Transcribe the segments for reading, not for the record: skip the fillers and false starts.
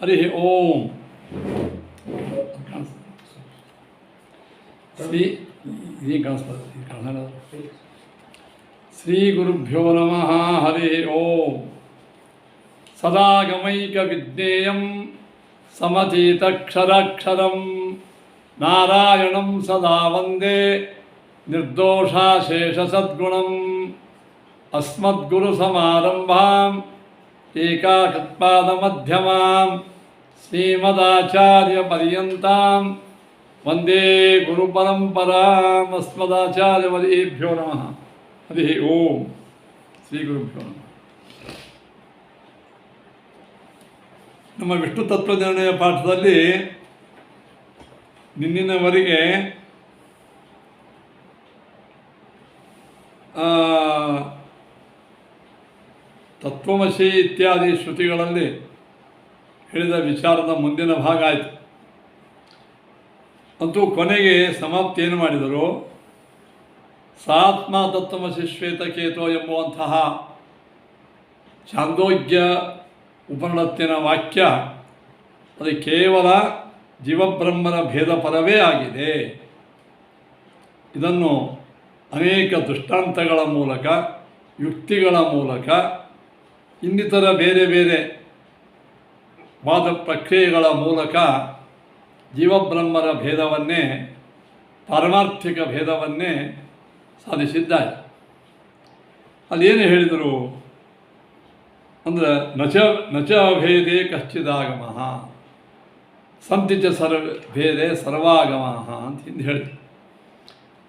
ಹರಿ ಓಂ. ಶ್ರೀ ಇದೇ ಕಾಣಿಸ್ತದೆ. ಶ್ರೀ ಗುರುಭ್ಯೋ ನಮಃ. ಹರಿ ಓಂ. ಸದಾಗಮೈಕ ವಿಜ್ಞೇಯಂ ಸಮತೀತಕ್ಷರಾಕ್ಷರಂ ನಾರಾಯಣಂ ಸದಾ ವಂದೇ ನಿರ್ದೋಷಾಶೇಷಸದ್ಗುಣಂ ಅಸ್ಮದ್ಗುರು ಸಮಾರಂಭಾಂ ಏಕಾಕೃತ್ಪಾದಮಧ್ಯಮಾಂ ಶ್ರೀಮದಾಚಾರ್ಯ ಪರ್ಯಂತಾಂ ವಂದೇ ಗುರುಪರಂಪರಾಂ. ಅಸ್ಮದಾಚಾರ್ಯವರೇಭ್ಯೋ ನಮಃ. ಹರಿ ಓಂ. ಶ್ರೀ ಗುರುಭ್ಯೋ ನಮಃ. ನಮ್ಮ ವಿಷ್ಣು ತತ್ವನಿರ್ಣಯ ಪಾಠದಲ್ಲಿ ನಿನ್ನಿನವರೆಗೆ ತತ್ವಮಸಿ ಇತ್ಯಾದಿ ಶ್ರುತಿಗಳಲ್ಲಿ ಹೇಳಿದ ವಿಚಾರದ ಮುಂದಿನ ಭಾಗ ಆಯಿತು. ಅಂತೂ ಕೊನೆಗೆ ಸಮಾಪ್ತಿ ಏನು ಮಾಡಿದರು? ಸಾತ್ಮ ತತ್ವಮಸಿ ಶ್ವೇತಕೇತೋ ಎಂಬುವಂತಹ ಛಾಂದೋಗ್ಯ ಉಪನಿಷತ್ತಿನ ವಾಕ್ಯ ಅದು ಕೇವಲ ಜೀವಬ್ರಹ್ಮನ ಭೇದ ಪರವೇ ಆಗಿದೆ. ಇದನ್ನು ಅನೇಕ ದೃಷ್ಟಾಂತಗಳ ಮೂಲಕ, ಯುಕ್ತಿಗಳ ಮೂಲಕ, ಇನ್ನಿತರ ಬೇರೆ ಬೇರೆ ವಾದ ಪ್ರಕ್ರಿಯೆಗಳ ಮೂಲಕ ಜೀವಬ್ರಹ್ಮರ ಭೇದವನ್ನೇ, ಪಾರಮಾರ್ಥಿಕ ಭೇದವನ್ನೇ ಸಾಧಿಸಿದ್ದಾರೆ. ಅಲ್ಲೇನು ಹೇಳಿದರು ಅಂದರೆ ನಚ ಅಭೇದೇ ಕಶ್ಚಿದಾಗಮಃ ಸಂತಿ ಚ ಭೇದೆ ಸರ್ವಾಗಮಃ ಅಂತ ಹಿಂದೆ ಹೇಳಿದರು.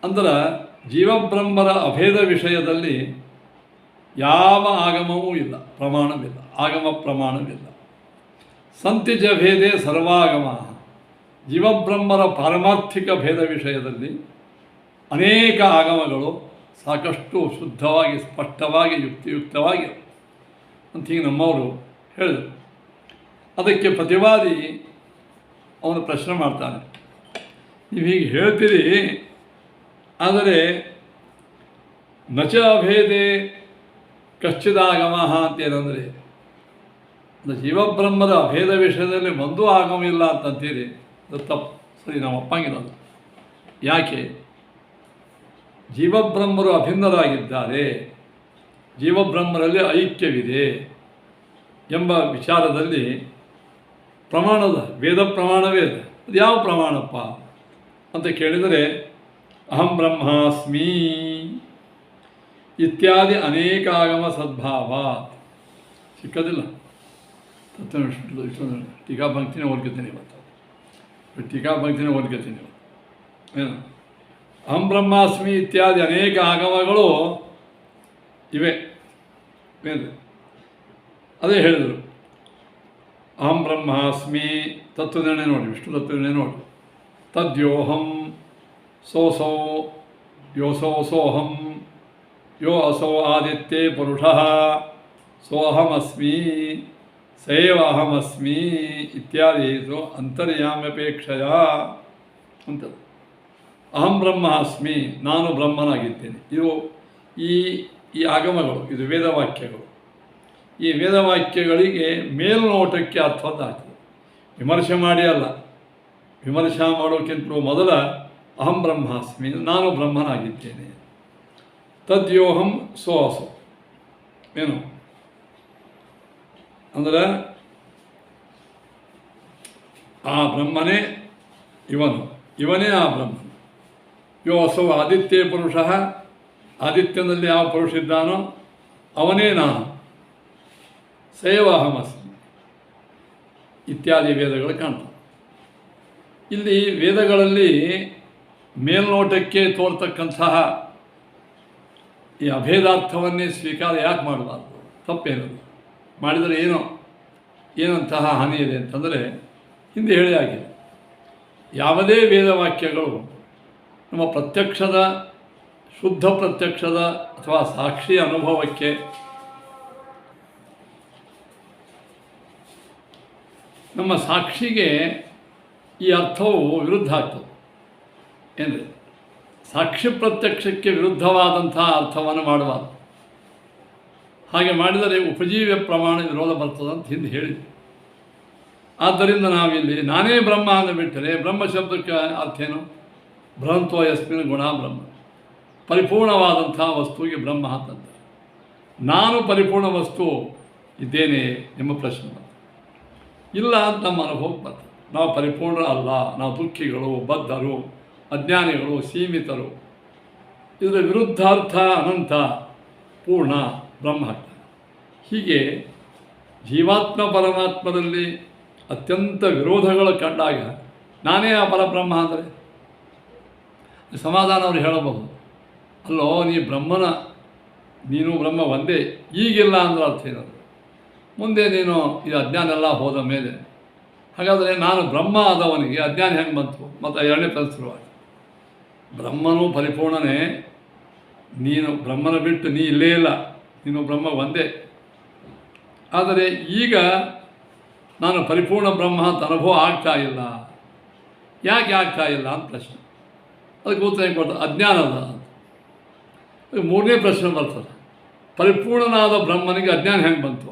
ಅಂದ್ರೆ ಜೀವಬ್ರಹ್ಮರ ಅಭೇದ ವಿಷಯದಲ್ಲಿ ಯಾವ ಆಗಮವೂ ಇಲ್ಲ, ಪ್ರಮಾಣವಿಲ್ಲ, ಆಗಮ ಪ್ರಮಾಣವಿಲ್ಲ. ಸಂತಿ ಚ ಭೇದೆ ಸರ್ವಾಗಮಃ ಜೀವಬ್ರಹ್ಮರ ಪಾರಮಾರ್ಥಿಕ ಭೇದ ವಿಷಯದಲ್ಲಿ ಅನೇಕ ಆಗಮಗಳು ಸಾಕಷ್ಟು ಶುದ್ಧವಾಗಿ, ಸ್ಪಷ್ಟವಾಗಿ, ಯುಕ್ತಿಯುಕ್ತವಾಗಿ ಅಂತ ಹೀಗೆ ನಮ್ಮವರು ಹೇಳಿದರು. ಅದಕ್ಕೆ ಪ್ರತಿವಾದಿ ಅವನು ಪ್ರಶ್ನೆ ಮಾಡ್ತಾನೆ, ನೀವು ಹೀಗೆ ಹೇಳ್ತೀರಿ, ಆದರೆ ನಚ ಅಭೇದೆ ಕಶ್ಚಿದಾಗಮಃ ಅಂತೇನಂದರೆ ಜೀವಬ್ರಹ್ಮದ ಅಭೇದ ವಿಷಯದಲ್ಲಿ ಒಂದೂ ಆಗಮಿಲ್ಲ ಅಂತಂತೀರಿ. ಅದು ತಪ್ಪು. ಸರಿ, ನಾವು ಒಪ್ಪಂಗಿರೋದು. ಯಾಕೆ? ಜೀವಬ್ರಹ್ಮರು ಅಭಿನ್ನರಾಗಿದ್ದಾರೆ, ಜೀವಬ್ರಹ್ಮರಲ್ಲಿ ಐಕ್ಯವಿದೆ ಎಂಬ ವಿಚಾರದಲ್ಲಿ ಪ್ರಮಾಣದ ವೇದ ಪ್ರಮಾಣವೇ ಇದೆ. ಅದು ಯಾವ ಪ್ರಮಾಣಪ್ಪ ಅಂತ ಕೇಳಿದರೆ ಅಹಂ ಬ್ರಹ್ಮಾಸ್ಮಿ ಇತ್ಯಾದಿ ಅನೇಕ ಆಗಮ ಸದ್ಭಾವ ಸಿಕ್ಕದಿಲ್ಲ. ಇಷ್ಟೊಂದು ಟೀಕಾಪಂಕ್ತಿನೇ ಓದ್ಕೊತೀನಿ ಇವತ್ತು, ಟೀಕಾಪಂಕ್ತಿನೇ ಓದ್ಕೊತೀನಿ ಇವತ್ತು. ಏನು ಅಹಂ ಬ್ರಹ್ಮಾಸ್ಮಿ ಇತ್ಯಾದಿ ಅನೇಕ ಆಗಮಗಳು ಇವೆ. ಏನು ಅದೇ ಹೇಳಿದರು. ಅಹಂ ಬ್ರಹ್ಮಾಸ್ಮಿ ತತ್ವನಿರ್ಣಯ ನೋಡಿ, ವಿಷ್ಣು ತತ್ವನಿರ್ಣಯ ನೋಡಿ. ತದ್ಯೋಹಂ ಸೋಸೋ ಯೋಸೋ ಸೋಹಂ ಯೋ ಅಸೋ ಆದಿತ್ಯೇ ಪುರುಷಃ ಸೋಹಮಸ್ಮಿ ಸೇವ ಅಹಮಸ್ಮಿ ಇತ್ಯಾದಿ ಅಂತರ್ಯಾಮ್ಯಪೇಕ್ಷಯ ಅಂತ. ಅಹಂ ಬ್ರಹ್ಮಾಸ್ಮಿ, ನಾನು ಬ್ರಹ್ಮನಾಗಿದ್ದೇನೆ. ಇದು ಈ ಆಗಮಗಳು, ಇದು ವೇದವಾಕ್ಯಗಳು. ಈ ವೇದವಾಕ್ಯಗಳಿಗೆ ಮೇಲ್ನೋಟಕ್ಕೆ ಅರ್ಥವದ್ದಾಗ್ತದೆ, ವಿಮರ್ಶೆ ಮಾಡಿ ಅಲ್ಲ. ವಿಮರ್ಶೆ ಮಾಡೋಕ್ಕಿಂತಲೂ ಮೊದಲ ಅಹಂ ಬ್ರಹ್ಮಾಸ್ಮಿ, ನಾನು ಬ್ರಹ್ಮನಾಗಿದ್ದೇನೆ. ತದ್ಯೋಹಂ ಸೋ ಅಸೋ ಏನು ಅಂದರೆ ಆ ಬ್ರಹ್ಮನೇ ಇವನು, ಇವನೇ ಆ ಬ್ರಹ್ಮನು. ಯೋ ಅಸೋ ಆದಿತ್ಯ ಪುರುಷ, ಆದಿತ್ಯನಲ್ಲಿ ಯಾವ ಪುರುಷ ಇದ್ದಾನೋ ಅವನೇ ನಾನು. ಸೇವಾಹಮಸ್ಮಿ ಇತ್ಯಾದಿ ವೇದಗಳು ಕಾಣ್ತವೆ. ಇಲ್ಲಿ ವೇದಗಳಲ್ಲಿ ಮೇಲ್ನೋಟಕ್ಕೆ ತೋರ್ತಕ್ಕಂತಹ ಈ ಅಭೇದಾರ್ಥವನ್ನೇ ಸ್ವೀಕಾರ ಯಾಕೆ ಮಾಡಬಾರ್ದು? ತಪ್ಪೇನದು? ಮಾಡಿದರೆ ಏನಂತಹ ಹಾನಿ ಇದೆ ಅಂತಂದರೆ ಹಿಂದೆ ಹೇಳಿ ಆಗಿದೆ. ಯಾವುದೇ ವೇದವಾಕ್ಯಗಳು ನಮ್ಮ ಪ್ರತ್ಯಕ್ಷದ, ಶುದ್ಧ ಪ್ರತ್ಯಕ್ಷದ ಅಥವಾ ಸಾಕ್ಷಿ ಅನುಭವಕ್ಕೆ ನಮ್ಮ ಸಾಕ್ಷಿಗೆ ಈ ಅರ್ಥವು ವಿರುದ್ಧ ಆಗ್ತದೆ. ಏನ್ರಿ? ಸಾಕ್ಷಿ ಪ್ರತ್ಯಕ್ಷಕ್ಕೆ ವಿರುದ್ಧವಾದಂತಹ ಅರ್ಥವನ್ನು ಮಾಡಬಾರ್ದು. ಹಾಗೆ ಮಾಡಿದರೆ ಉಪಜೀವ್ಯ ಪ್ರಮಾಣ ವಿರೋಧ ಬರ್ತದೆ ಅಂತ ಹಿಂದೆ ಹೇಳಿದ್ವಿ. ಆದ್ದರಿಂದ ನಾವಿಲ್ಲಿ ನಾನೇ ಬ್ರಹ್ಮ ಅಂದುಬಿಟ್ಟರೆ ಬ್ರಹ್ಮ ಶಬ್ದಕ್ಕೆ ಅರ್ಥ ಏನು? ಬೃಹಂತೋ ಯಸ್ಮಿನ್ ಗುಣ ಬ್ರಹ್ಮ, ಪರಿಪೂರ್ಣವಾದಂಥ ವಸ್ತುವಿಗೆ ಬ್ರಹ್ಮ ಅಂತಂತ. ನಾನು ಪರಿಪೂರ್ಣ ವಸ್ತು ಇದ್ದೇನೆ ಎಂಬ ಪ್ರಶ್ನೆ ಇಲ್ಲ ಅಂತ ನಮ್ಮ ಅನುಭವಕ್ಕೆ ಬರ್ತದೆ. ನಾವು ಪರಿಪೂರ್ಣ ಅಲ್ಲ, ನಾವು ದುಃಖಿಗಳು, ಬದ್ಧರು, ಅಜ್ಞಾನಿಗಳು, ಸೀಮಿತರು. ಇದರ ವಿರುದ್ಧಾರ್ಥ ಅನಂತ, ಪೂರ್ಣ ಬ್ರಹ್ಮ ಆಗ್ತದೆ. ಹೀಗೆ ಜೀವಾತ್ಮ ಪರಮಾತ್ಮದಲ್ಲಿ ಅತ್ಯಂತ ವಿರೋಧಗಳು ಕಂಡಾಗ ನಾನೇ ಆ ಪರಬ್ರಹ್ಮ ಅಂದರೆ ಸಮಾಧಾನ ಅವರು ಹೇಳಬಹುದು. ಅಲ್ಲೋ ನೀನು ಬ್ರಹ್ಮ ಒಂದೇ, ಈಗಿಲ್ಲ ಅಂದ್ರೆ ಅರ್ಥ ಏನದು? ಮುಂದೆ ನೀನು ಈ ಅಜ್ಞಾನ ಎಲ್ಲ ಹೋದ ಮೇಲೆ ಹಾಗಾದರೆ ನಾನು ಬ್ರಹ್ಮ ಆದವನಿಗೆ ಅಜ್ಞಾನ ಹೆಂಗೆ ಬಂತು? ಮತ್ತು ಎರಡನೇ ಶುರುವಾಗಿ ಬ್ರಹ್ಮನೂ ಪರಿಪೂರ್ಣನೇ, ನೀನು ಬ್ರಹ್ಮನ ಬಿಟ್ಟು ನೀ ಇಲ್ಲೇ ಇಲ್ಲ, ನೀನು ಬ್ರಹ್ಮ ಒಂದೇ. ಆದರೆ ಈಗ ನಾನು ಪರಿಪೂರ್ಣ ಬ್ರಹ್ಮ ಅಂತ ಅನುಭವ ಆಗ್ತಾ ಇಲ್ಲ. ಯಾಕೆ ಆಗ್ತಾ ಇಲ್ಲ ಅಂತ ಪ್ರಶ್ನೆ. ಅದಕ್ಕೆ ಉತ್ತರ ಹೆಂಗೆ ಕೊಡ್ತಾರೆ? ಅಜ್ಞಾನದ. ಮೂರನೇ ಪ್ರಶ್ನೆ ಬರ್ತದೆ, ಪರಿಪೂರ್ಣನಾದ ಬ್ರಹ್ಮನಿಗೆ ಅಜ್ಞಾನ ಹೆಂಗೆ ಬಂತು?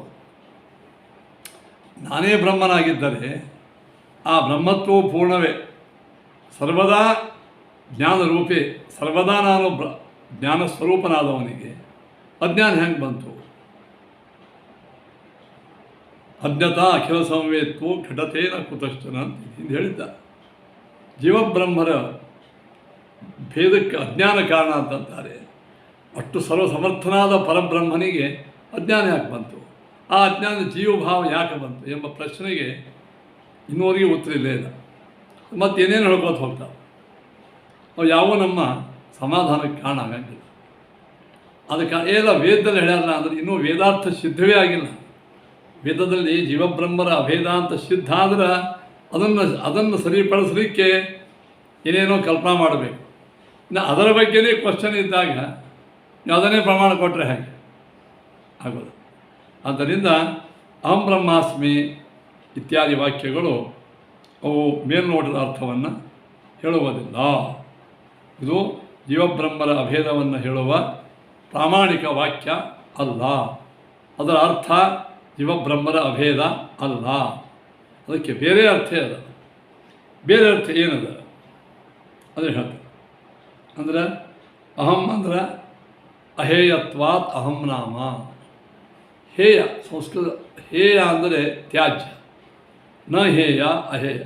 ನಾನೇ ಬ್ರಹ್ಮನಾಗಿದ್ದರೆ ಆ ಬ್ರಹ್ಮತ್ವವು ಪೂರ್ಣವೇ, ಸರ್ವದಾ ಜ್ಞಾನರೂಪೇ, ಸರ್ವದಾ ನಾನು ಜ್ಞಾನ ಸ್ವರೂಪನಾದವನಿಗೆ ಅಜ್ಞಾನ ಹೆಂಗೆ ಬಂತು? ಅಜ್ಞತಾ ಅಖಿಲ ಸಂವೇತ್ವೋ ಘಟತೇನ ಕುತಶ್ಚನ ಅಂತ ಹಿಂದೆ ಹೇಳಿದ್ದ. ಜೀವಬ್ರಹ್ಮರ ಭೇದಕ್ಕೆ ಅಜ್ಞಾನ ಕಾರಣ ಅಂತಂತಾರೆ. ಅಷ್ಟು ಸರ್ವಸಮರ್ಥನಾದ ಪರಬ್ರಹ್ಮನಿಗೆ ಅಜ್ಞಾನ ಯಾಕೆ ಬಂತು? ಆ ಅಜ್ಞಾನ ಜೀವಭಾವ ಯಾಕೆ ಬಂತು ಎಂಬ ಪ್ರಶ್ನೆಗೆ ಇನ್ನೂವರೆಗೆ ಉತ್ತರ ಇಲ್ಲೇ ಇಲ್ಲ. ಮತ್ತೇನೇನು ಹೇಳ್ಕೊತ ಹೋಗ್ತಾವೆ. ಅವು ಯಾವ ನಮ್ಮ ಸಮಾಧಾನಕ್ಕೆ ಕಾರಣ ಆಗಂಗಿಲ್ಲ. ಅದಕ್ಕೆ ಎಲ್ಲ ವೇದದಲ್ಲಿ ಹೇಳ್ಯಾರಲ್ಲ ಅಂದರೆ ಇನ್ನೂ ವೇದಾರ್ಥ ಸಿದ್ಧವೇ ಆಗಿಲ್ಲ. ವೇದದಲ್ಲಿ ಜೀವಬ್ರಹ್ಮರ ಅಭೇದ ಅಂತ ಸಿದ್ಧ ಆದ್ರೆ ಅದನ್ನು ಸರಿಪಡಿಸಲಿಕ್ಕೆ ಏನೇನೋ ಕಲ್ಪನಾ ಮಾಡಬೇಕು. ಇನ್ನು ಅದರ ಬಗ್ಗೆನೇ ಕ್ವಶನ್ ಇದ್ದಾಗ ಅದನ್ನೇ ಪ್ರಮಾಣ ಕೊಟ್ಟರೆ ಹಾಗೆ ಆಗೋದು. ಆದ್ದರಿಂದ ಅಹಂ ಬ್ರಹ್ಮಾಸ್ಮಿ ಇತ್ಯಾದಿ ವಾಕ್ಯಗಳು ಅವು ಮೇಲ್ನೋಟದ ಅರ್ಥವನ್ನು ಹೇಳುವುದಿಲ್ಲ. ಇದು ಜೀವಬ್ರಹ್ಮರ ಅಭೇದವನ್ನು ಹೇಳುವ ಪ್ರಾಮಾಣಿಕ ವಾಕ್ಯ ಅಲ್ಲ. ಅದರ ಅರ್ಥ ಜೀವಬ್ರಹ್ಮರ ಅಭೇದ ಅಲ್ಲ. ಅದಕ್ಕೆ ಬೇರೆ ಅರ್ಥ ಅದ. ಬೇರೆ ಅರ್ಥ ಏನದ ಅದೇ ಹೇಳ್ತಾರೆ. ಅಂದ್ರೆ ಅಹಂ ಅಂದ್ರೆ ಅಹೇಯತ್ವಾತ್ ಅಹಂ ನಾಮ. ಹೇಯ ಸಂಸ್ಕೃತ ಹೇಯ ಅಂದರೆ ತ್ಯಾಜ್ಯ, ನ ಹೇಯ ಅಹೇಯ.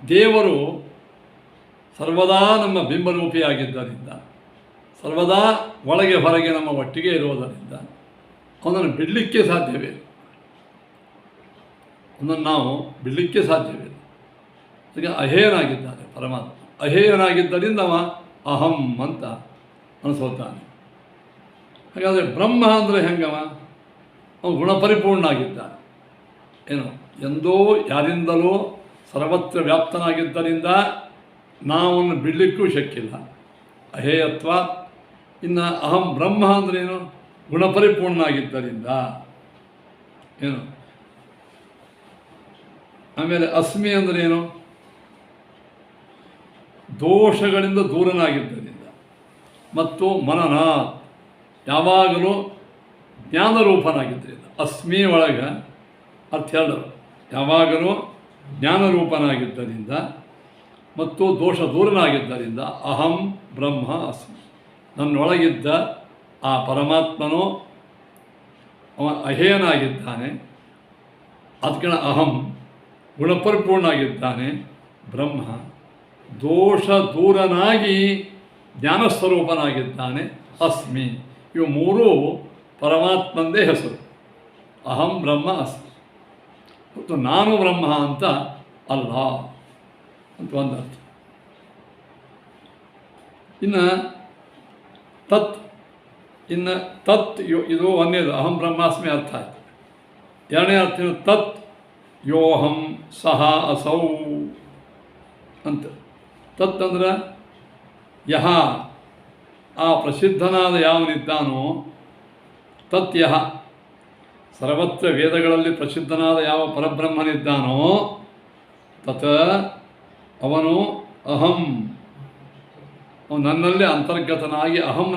ದೇವರು ಸರ್ವದಾ ನಮ್ಮ ಬಿಂಬರೂಪಿಯಾಗಿದ್ದರಿಂದ, ಸರ್ವದಾ ಒಳಗೆ ಹೊರಗೆ ನಮ್ಮ ಒಟ್ಟಿಗೆ ಇರುವುದರಿಂದ ಅವನನ್ನು ಬಿಡಲಿಕ್ಕೆ ಸಾಧ್ಯವೇ ಇಲ್ಲ. ಅವನನ್ನು ನಾವು ಬಿಡಲಿಕ್ಕೆ ಸಾಧ್ಯವಿಲ್ಲ. ಈಗ ಅಹೇಯನಾಗಿದ್ದಾನೆ ಪರಮಾತ್ಮ. ಅಹೇಯನಾಗಿದ್ದರಿಂದ ಅವ ಅಹಂ ಅಂತ ಅನಿಸೋತಾನೆ. ಹಾಗಾದರೆ ಬ್ರಹ್ಮ ಅಂದರೆ ಹೆಂಗವ? ಅವನು ಗುಣಪರಿಪೂರ್ಣ ಆಗಿದ್ದಾನೆ. ಏನು ಎಂದೋ ಯಾರಿಂದಲೂ ಸರ್ವತ್ರ ವ್ಯಾಪ್ತನಾಗಿದ್ದರಿಂದ ನಾವನ್ನು ಬಿಡಲಿಕ್ಕೂ ಶಕ್ಕಿಲ್ಲ. ಅಹೇಯತ್ವ. ಇನ್ನು ಅಹಂ ಬ್ರಹ್ಮ ಅಂದ್ರೇನು? ಗುಣಪರಿಪೂರ್ಣ ಆಗಿದ್ದರಿಂದ ಏನು. ಆಮೇಲೆ ಅಸ್ಮಿ ಅಂದ್ರೇನು? ದೋಷಗಳಿಂದ ದೂರನಾಗಿದ್ದರಿಂದ. ಮತ್ತು ಮನನ ಯಾವಾಗಲೂ ಜ್ಞಾನರೂಪನಾಗಿದ್ದರಿಂದ. ಅಸ್ಮಿ ಒಳಗೆ ಅರ್ಥ ಎರಡು, ಯಾವಾಗಲೂ ಜ್ಞಾನರೂಪನಾಗಿದ್ದರಿಂದ ಮತ್ತು ದೋಷ ದೂರನಾಗಿದ್ದರಿಂದ ಅಹಂ ಬ್ರಹ್ಮ ಅಸ್ಮಿ. ನನ್ನೊಳಗಿದ್ದ ಆ ಪರಮಾತ್ಮನು ಅವ ಅಹೇಯನಾಗಿದ್ದಾನೆ. ಅದಕ್ಕೆ ಅಹಂ ಗುಣಪರಿಪೂರ್ಣ ಆಗಿದ್ದಾನೆ ಬ್ರಹ್ಮ. ದೋಷ ದೂರನಾಗಿ ಜ್ಞಾನಸ್ವರೂಪನಾಗಿದ್ದಾನೆ ಅಸ್ಮಿ. ಇವು ಮೂರೂ ಪರಮಾತ್ಮಂದೇ ಹೆಸರು. ಅಹಂ ಬ್ರಹ್ಮ ಅಸ್ಮಿ. ಮತ್ತು ನಾನು ಬ್ರಹ್ಮ ಅಂತ ಅಲ್ಲ ಅಂತ ಒಂದು ಅರ್ಥ. ಇನ್ನು ತತ್ ಇದು ಒಂದೇದು ಅಹಂ ಬ್ರಹ್ಮಾಸ್ಮಿ ಅರ್ಥ ಆಯಿತು. ಎರಡನೇ ಅರ್ಥ ತತ್ ಯೋಹಂ ಸಹ ಅಸೌ ಅಂತ. ತತ್ ಅಂದ್ರೆ ಯಹ, ಆ ಪ್ರಸಿದ್ಧನಾದ ಯಾವನಿದ್ದಾನೋ, ತತ್ ಯಹ, ಸರ್ವತ್ರ ವೇದಗಳಲ್ಲಿ ಪ್ರಸಿದ್ಧನಾದ ಯಾವ ಪರಬ್ರಹ್ಮನಿದ್ದಾನೋ ತತ್ ಅವನು ಅಹಂ, ಅವನು ನನ್ನಲ್ಲಿ ಅಂತರ್ಗತನಾಗಿ ಅಹಂ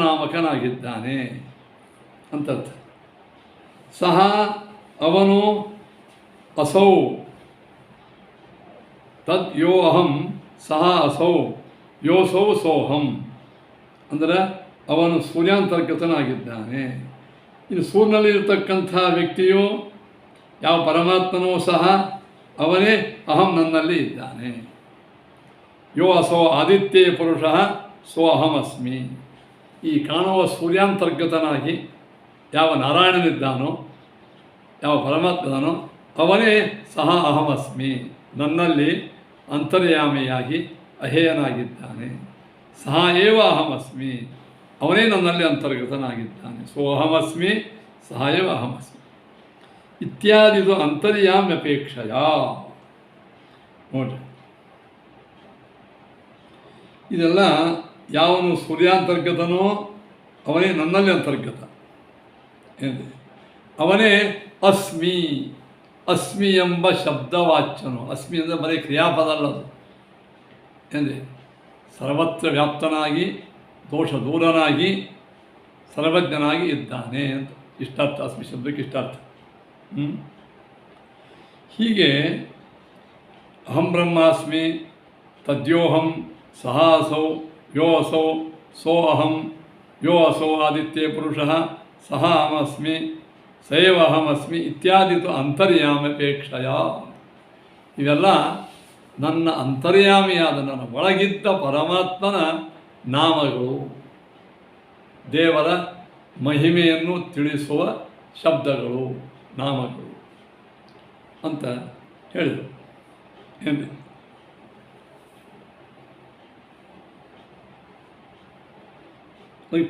ಅಸೌ ತದ್ ಯೋ ಅಹಂ ಸಹ ಅಸೌ ಯೋಸೌ ಸೋಹಂ. ಅಂದರೆ ಅವನು ಸೂರ್ಯಾಂತರ್ಗತನಾಗಿದ್ದಾನೆ. ಇನ್ನು ಸೂರ್ಯನಲ್ಲಿರತಕ್ಕಂಥ ವ್ಯಕ್ತಿಯು ಯಾವ ಪರಮಾತ್ಮನೂ ಸಹ ಅವನೇ ಅಹಂ ನನ್ನಲ್ಲಿ ಇದ್ದಾನೆ. ಯೋ ಅಸೋ ಆದಿತ್ಯೇ ಪುರುಷ ಸೋ ಅಹಮಸ್ಮಿ. ಈ ಕಾಣುವ ಸೂರ್ಯಾಂತರ್ಗತನಾಗಿ ಯಾವ ನಾರಾಯಣನಿದ್ದಾನೋ, ಯಾವ ಪರಮಾತ್ಮನೋ ಅವನೇ ಸಹ ಅಹಮಸ್ಮಿ, ನನ್ನಲ್ಲಿ ಅಂತರ್ಯಾಮಿಯಾಗಿ ಅಹೇಯನಾಗಿದ್ದಾನೆ. ಸಹ ಏವ ಅಹಮಸ್ಮಿ, ಅವನೇ ನನ್ನಲ್ಲಿ ಅಂತರ್ಗತನಾಗಿದ್ದಾನೆ. ಸೋ ಅಹಮಸ್ಮಿ ಸಹ ಏವ ಅಹಮಸ್ಮಿ ಇತ್ಯಾದಿದು ಅಂತರ್ಯಾಮ್ಯಪೇಕ್ಷೆಯ. ನೋಡ್ರಿ, ಇದೆಲ್ಲ ಯಾವನು ಸೂರ್ಯಾಂತರ್ಗತನೋ ಅವನೇ ನನ್ನಲ್ಲಿ ಅಂತರ್ಗತ ಏನಿದೆ, ಅವನೇ ಅಸ್ಮಿ. ಅಸ್ಮಿ ಎಂಬ ಶಬ್ದವಾಚ್ಯನು. ಅಸ್ಮಿ ಅಂದರೆ ಬರೀ ಕ್ರಿಯಾಪದ ಅಲ್ಲದು ಏನಿದೆ, ಸರ್ವತ್ರ ವ್ಯಾಪ್ತನಾಗಿ ದೋಷ ದೂರನಾಗಿ ಸರ್ವಜ್ಞನಾಗಿ ಇದ್ದಾನೆ ಅಂತ ಇಷ್ಟಾರ್ಥ. ಅಸ್ಮಿ ಶಬ್ದಕ್ಕೆ ಇಷ್ಟಾರ್ಥ. ಹೀಗೆ ಅಹಂ ಬ್ರಹ್ಮಾಸ್ಮಿ ತದ್ಯೋಹಂ ಸಹ ಅಸೌ ಯೋ ಅಸೌ ಸೋ ಅಹಂ ಯೋ ಅಸೌ ಆದಿತ್ಯೇ ಪುರುಷಃ ಸಹ ಅಹಮಸ್ಮಿ ಸೈವ ಅಹಮಸ್ಮಿ ಇತ್ಯಾದಿತು ಅಂತರ್ಯಾಮ್ಯಪೇಕ್ಷೆಯ. ಇವೆಲ್ಲ ನನ್ನ ಅಂತರ್ಯಾಮಿಯಾದ ನನ್ನ ಒಳಗಿದ್ದ ಪರಮಾತ್ಮನ ನಾಮಗಳು, ದೇವರ ಮಹಿಮೆಯನ್ನು ತಿಳಿಸುವ ಶಬ್ದಗಳು, ನಾಮಗಳು ಅಂತ ಹೇಳಿದರು. ಏನು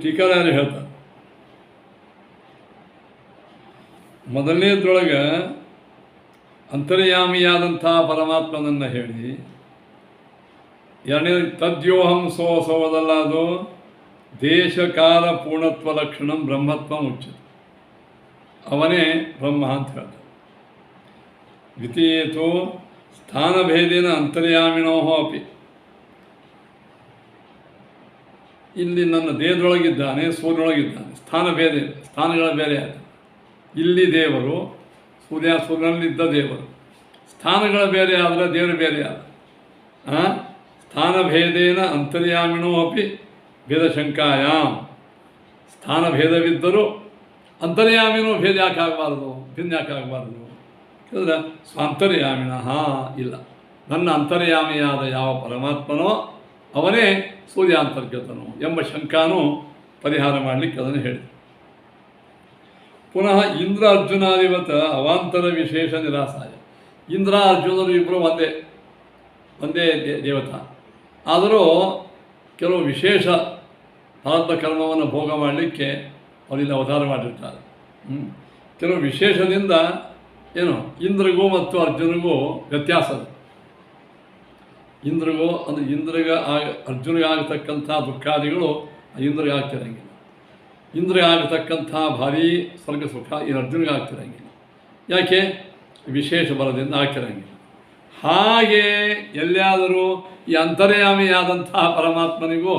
ಟೀಕಾರಾಯರು ಹೇಳ್ತಾರೆ, ಮೊದಲನೇದ್ರೊಳಗೆ ಅಂತರ್ಯಾಮಿಯಾದಂಥ ಪರಮಾತ್ಮನನ್ನು ಹೇಳಿ, ಎರಡನೇ ತದ್ಯೋಹಂ ಸೋದಲ್ಲ, ಅದು ದೇಶಕಾಲ ಪೂರ್ಣತ್ವ ಲಕ್ಷಣ ಬ್ರಹ್ಮತ್ವ ಮುಚ್ಚತೆ, ಅವನೇ ಬ್ರಹ್ಮ ಅಂತ ಹೇಳ್ತಾರೆ. ದ್ವಿತೀಯೇತು ಸ್ಥಾನಭೇದೇನ ಅಂತರ್ಯಾಮಿಣೋ ಅಪಿ, ಇಲ್ಲಿ ನನ್ನ ದೇಹದೊಳಗಿದ್ದಾನೆ, ಸೂರ್ಯನೊಳಗಿದ್ದಾನೆ, ಸ್ಥಾನಭೇದ, ಸ್ಥಾನಗಳ ಬೇರೆ ಆದ. ಇಲ್ಲಿ ದೇವರು, ಸೂರ್ಯನಲ್ಲಿದ್ದ ದೇವರು, ಸ್ಥಾನಗಳ ಬೇರೆ ಆದರೆ ದೇವರು ಬೇರೆ ಆದ. ಸ್ಥಾನಭೇದೇನ ಅಂತರ್ಯಾಮಿಣೋ ಅಪಿ ಭೇದಶಂಕಾಯಾಮ್. ಸ್ಥಾನಭೇದವಿದ್ದರೂ ಅಂತರ್ಯಾಮಿನೋ ಭೇದ ಯಾಕೆ ಆಗಬಾರ್ದು, ಭಿನ್ನ ಯಾಕೆ ಆಗಬಾರ್ದು ಹೇಳಿದ್ರೆ ಸ್ವಾಂತರ್ಯಾಮಿಣ ಇಲ್ಲ. ನನ್ನ ಅಂತರ್ಯಾಮಿಯಾದ ಯಾವ ಪರಮಾತ್ಮನೋ ಅವನೇ ಸೂರ್ಯಾಂತರ್ಗತನು ಎಂಬ ಶಂಕಾನು ಪರಿಹಾರ ಮಾಡಲಿಕ್ಕೆ ಅದನ್ನು ಹೇಳಿದೆ. ಪುನಃ ಇಂದ್ರ ಅರ್ಜುನಾದಿವತ ಅವಾಂತರ ವಿಶೇಷ ನಿರಾಸಾಯ. ಇಂದ್ರ ಅರ್ಜುನರು ಇಬ್ಬರು ಒಂದೇ ದೇವತಾ, ಆದರೂ ಕೆಲವು ವಿಶೇಷ ಪ್ರಾರಬ್ಧ ಕರ್ಮವನ್ನು ಭೋಗ ಮಾಡಲಿಕ್ಕೆ ಅವರಿಂದ ಅವತಾರ ಮಾಡಿರ್ತಾರೆ. ಕೆಲವು ವಿಶೇಷದಿಂದ ಏನು ಇಂದ್ರಿಗೂ ಮತ್ತು ಅರ್ಜುನಿಗೂ ವ್ಯತ್ಯಾಸ. ಇಂದ್ರಿಗೂ ಅಂದರೆ ಅರ್ಜುನಿಗೆ ಆಗತಕ್ಕಂಥ ದುಃಖಾದಿಗಳು ಇಂದ್ರಿಗೆ ಆಗ್ತಿರಂಗಿಲ್ಲ. ಇಂದ್ರಿಗೆ ಆಗತಕ್ಕಂಥ ಭಾರೀ ಸ್ವರ್ಗ ಸುಖ ಈ ಅರ್ಜುನಿಗೆ ಆಗ್ತಿರಂಗಿಲ್ಲ. ಯಾಕೆ? ವಿಶೇಷ ಬಲದಿಂದ ಆಗ್ತಿರಂಗಿಲ್ಲ. ಹಾಗೆ ಎಲ್ಲಿಯಾದರೂ ಈ ಅಂತರ್ಯಾಮಿಯಾದಂತಹ ಪರಮಾತ್ಮನಿಗೂ